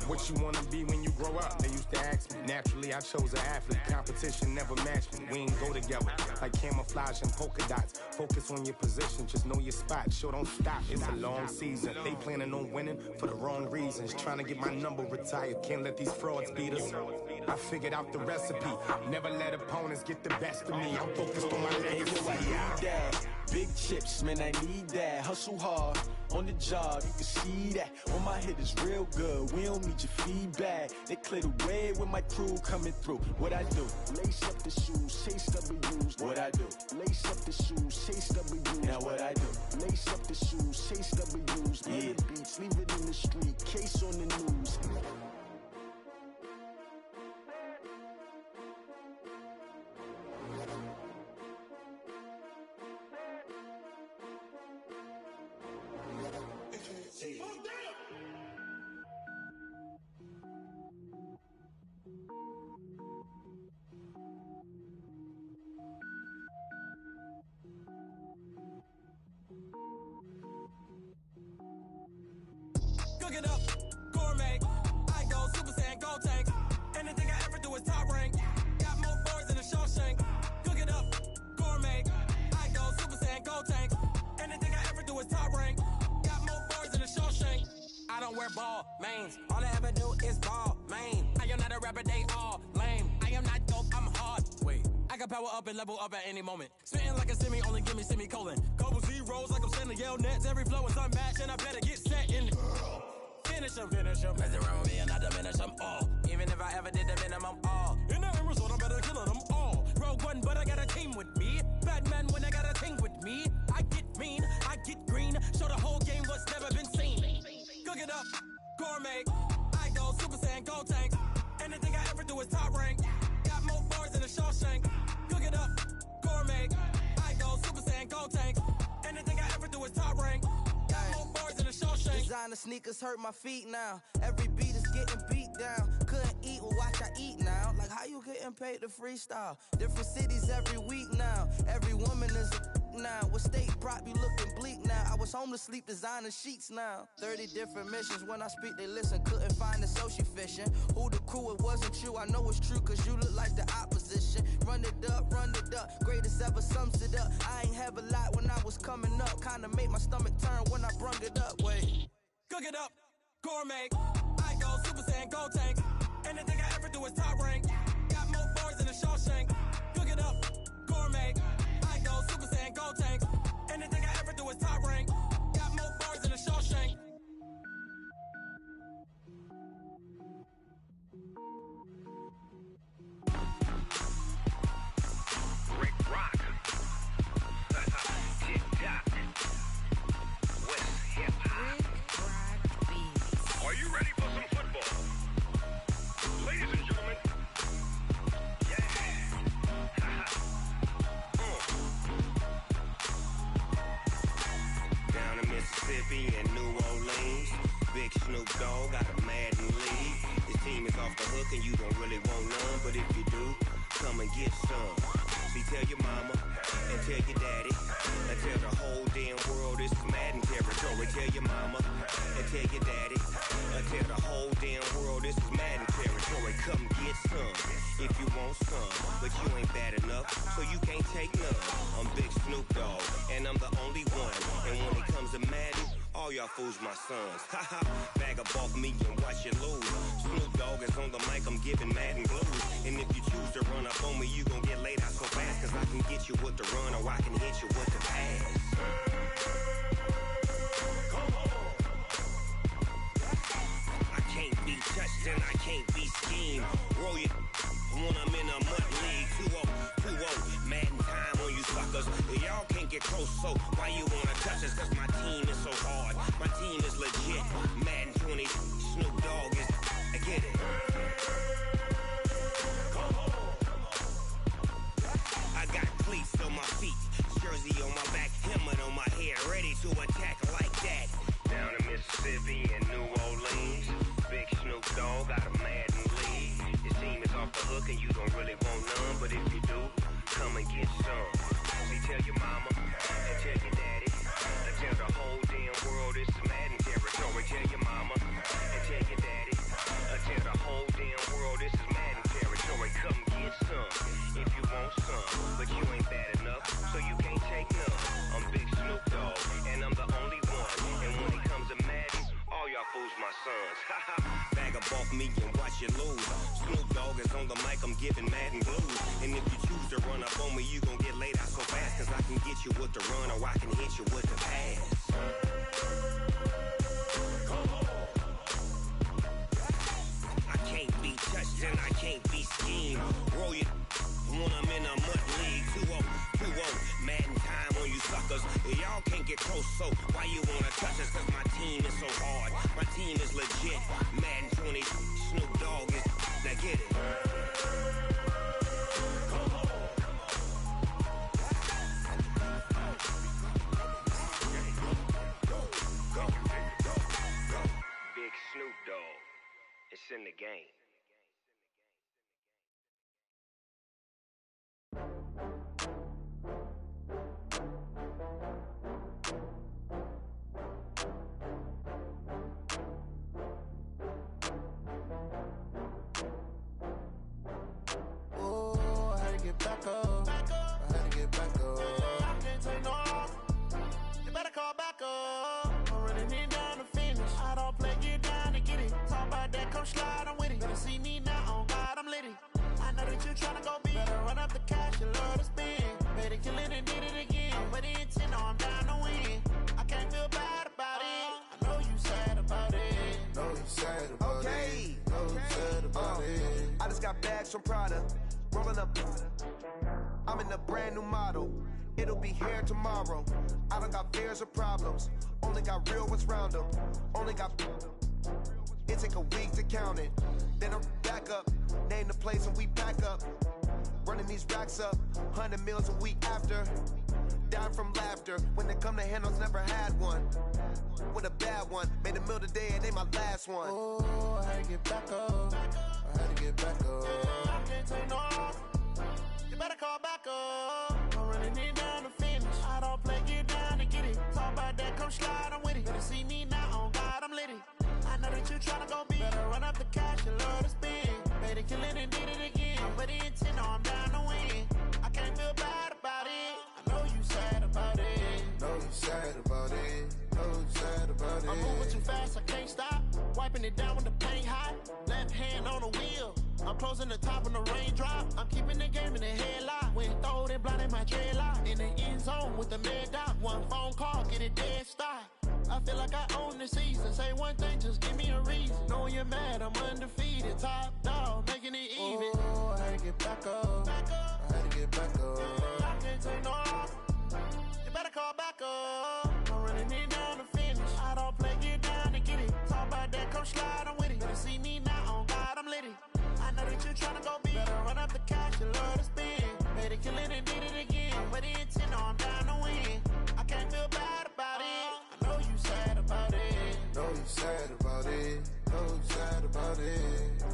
What you wanna be when you grow up? They used to ask me. Naturally, I chose an athlete. Competition never matched me. We ain't go together like camouflage and polka dots. Focus on your position, just know your spot. Sure, don't stop. It's a long season. They planning on winning for the wrong reasons. Trying to get my number retired. Can't let these frauds beat us. I figured out the recipe. Never let opponents get the best of me. I'm focused on my legacy. I need that. Big chips, man, I need that. Hustle hard, on the job, you can see that. On my head is real good, we don't need your feedback. They clear the way with my crew coming through. What I do? Lace up the shoes, chase W's. What I do? Lace up the shoes, chase W's. Now what I do? Lace up the shoes, chase W's. Yeah, beats, leave it in the street, case on the news. Cook it up, gourmet. I go Super Saiyan, go tank. Anything I ever do is top rank. Got more boys than a Shawshank. Cook it up, gourmet. I go Super Saiyan, go tank. Anything I ever do is top rank. Got more boys than a Shawshank. I don't wear ball mains. All I ever do is ball main. I am not a rapper, they all lame. I am not dope, I'm hard. Wait, I can power up and level up at any moment. Spitting like a semi, only give me semicolon. Couple zeros like I'm sending yell nets. Every flow is unmatched and I better get set in. Finish them. Mess around with me and I diminish them all. Even if I ever did the minimum all. In the end result, I better kill them all. Rogue One, but I got a team with me. Batman when I got a team with me. I get mean, I get green. Show the whole game what's never been seen. Cook it up, gourmet. I go Super Saiyan, go tank. Anything I ever do is top rank. Got more bars than a Shawshank. Cook it up, gourmet. I go Super Saiyan, go tank. Anything I ever do is top rank. Got more bars than a Shawshank. Designer sneakers hurt my feet now. Every beat is getting beat down. Couldn't eat, well watch I eat now. Like how you getting paid to freestyle? Different cities every week now. Every woman is a now. With state prop, you looking bleak now. I was home to sleep, designer sheets now. 30 different missions. When I speak, they listen. Couldn't find it, so she fishing. Who the crew, it wasn't you. I know it's true, cause you look like the opposition. Run it up. Greatest ever sums it up. I ain't have a lot when I was coming up. Kinda made my stomach turn when I brung it up. Wait. Cook it up, gourmet. I go Super Saiyan, go tank. Anything I ever do is top rank. Got more bars than a Shawshank. Cook it up, gourmet. I go Super Saiyan, go tank. Anything I ever do is top rank. Got more bars than a Shawshank. Rick Rock. Tick-tock. West hip-hop. Are you ready for some football? Ladies and gentlemen. Yeah. Down in Mississippi and New Orleans, Big Snoop Dogg got a Madden league. His team is off the hook and you don't really want none, but if you do, come and get some. See, tell your mama and tell your daddy and tell the whole damn world this is Madden territory. Tell your mama and tell your daddy and tell the whole damn world this is Madden territory. Come get some if you want some, but you ain't bad enough, so you can't take none. I'm Big Snoop Dogg and I'm the only one. And when it comes to Madden, all y'all fools my sons. Haha, bag up off me and watch you lose. Snoop Dogg is on the mic, I'm giving Madden blues. And if you choose to run up on me, you gon' get laid out so fast, cause I can get you with the run or I can hit you with the pass. I can't be touched and I can't be schemed. Roll you when I'm in a mud league. 2-0, Madden time on you suckers. Y'all can't get close, so why you wanna touch us? Cause my team is so hard. My team is legit. Madden 20, Snoop Dogg is, I get it. I got cleats on my feet, jersey on my back, helmet on my head, ready to attack like that. Down in Mississippi and New Orleans, Big Snoop Dogg got a Madden league. His team is off the hook and you don't really want none, but if you do, come and get some. See, tell your mama and tell your daddy and tell the whole damn world this is Madden territory. Tell your mama and tell your daddy and tell the whole damn world this is Madden territory. Come get some if you want some, but you ain't bad enough, so you can't take none. I'm Big Snoop Dogg and I'm the only one. And when it comes to Madden, all y'all fools my sons. Haha, bag up off me and watch you lose. Snoop Dogg is on the mic, I'm giving Madden blues. And if you choose to run up on me, you gon' get laid out so fast, cause I can get you with the run or I can hit you with the pass. I can't be touched and I can't be schemed. Roll you when I'm in a mud league. 2-0, Madden time on you suckers. Y'all can't get close, so why you wanna touch us? Cause my team is so hard. My team is legit. Madden 20, Snoop Dogg is, now get it. Big Snoop Dogg, it's in the game. that you tryna go be. Better run up the cash, you love to spend. Better kill it and did it again. But the intent, no, I'm down to win. I can't feel bad about it. I know you sad about it. Know you sad about it. Know you sad about it. I just got bags from Prada. Rolling up. I'm in a brand new model. It'll be here tomorrow. I don't got fears or problems. Only got real ones round them. Only got. It take a week to count it. Then I'm back up. Name the place and we back up. Running these racks up. 100 meals a week after. Down from laughter. When they come to handles, never had one. With a bad one. Made a meal today and they my last one. Oh, I had to get back up. I had to get back up. I can't take no off. You better call back up. I'm running it down to finish. I don't play, get down to get it. Talk about that, come slide, I'm with it. Better see me now, on God, I'm lit it. I know that you tryna go be. Better run up the cash, you love to spend. Better kill it and did it again. But the intent, no, I'm down to win. I can't feel bad about it. I know you sad about it. Know you sad about it. Know you sad about it. I'm moving too fast, I can't stop. Wiping it down with the paint hot. Left hand on the wheel. I'm closing the top when the raindrop. I'm keeping the game in the headlock. When throwed and blinded my dreadlock. In the end zone with the mad dot. One phone call, get it dead stop. I feel like I own the season. Say one thing, just give me a reason. Knowing you're mad, I'm undefeated. Top dog, making it even. Oh, I had to get back up. I had to get back up. I can't take no off. You better call back up. I'm running it down to finish. I don't play, get down to get it. Talk about that, come slide, I'm with it. Better see me now, on God, I'm lit it. I know that you tryna go be. Better run up the cash, you love to spend. Better kill it and did it again. But the intent, no, I'm down to win. I can't feel bad about it. I know you sad about it. Know you sad about it. Know you sad about it.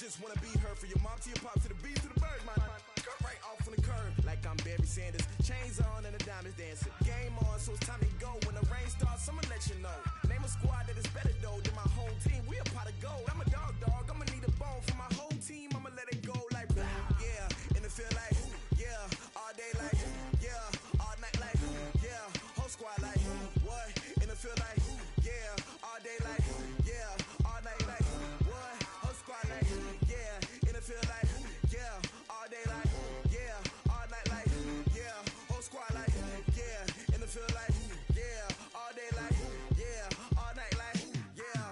just wanna be her. For your mom to your pop to the beat to the bird, man. Cut right off on the curb like I'm Barry Sanders. Chains on and the diamonds dancing. Game on, so it's time to go. When the rain starts, I'ma let you know. Name a squad that is better though than my home team. We a pot of gold. I'm a dog. I'ma need a bone for my whole team. I'ma let it go like blah. Yeah, and it feel like yeah, all day like yeah, all night like yeah, whole squad like what? And it feel like yeah, all day like yeah, all night like what? Whole squad like yeah, and it feel like yeah, all day like yeah, all night like yeah, whole squad like yeah, and it feel like yeah, all day like yeah, all night like yeah.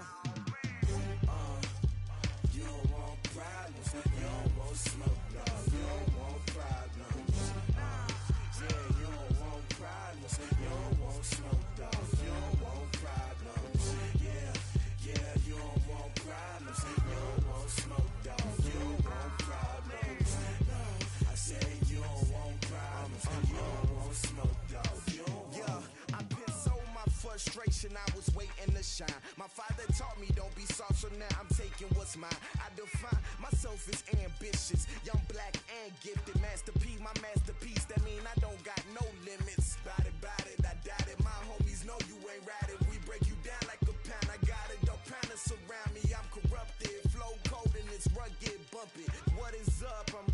You don't want problems, you don't want smoke, dog. You don't want problems. Yeah, you don't want problems, you don't want smoke, dog. You don't want problems. Yeah, you don't want problems, you don't want smoke, dog. You don't want problems. No, I say you don't want problems, you don't want smoke, dog. You don't want. Yeah, I put so my frustration, I was waiting to shine. My father taught me don't be soft, so now I'm taking what's mine. I define myself as ambitious, young, black, and gifted. Masterpiece, my masterpiece, that mean I don't got no limits. Bout it, I doubt it. My homies know you ain't ride it. We break you down like a pound. I got it, don't pound us around me. I'm corrupted, flow cold and it's rugged, bump it. What is up? I'm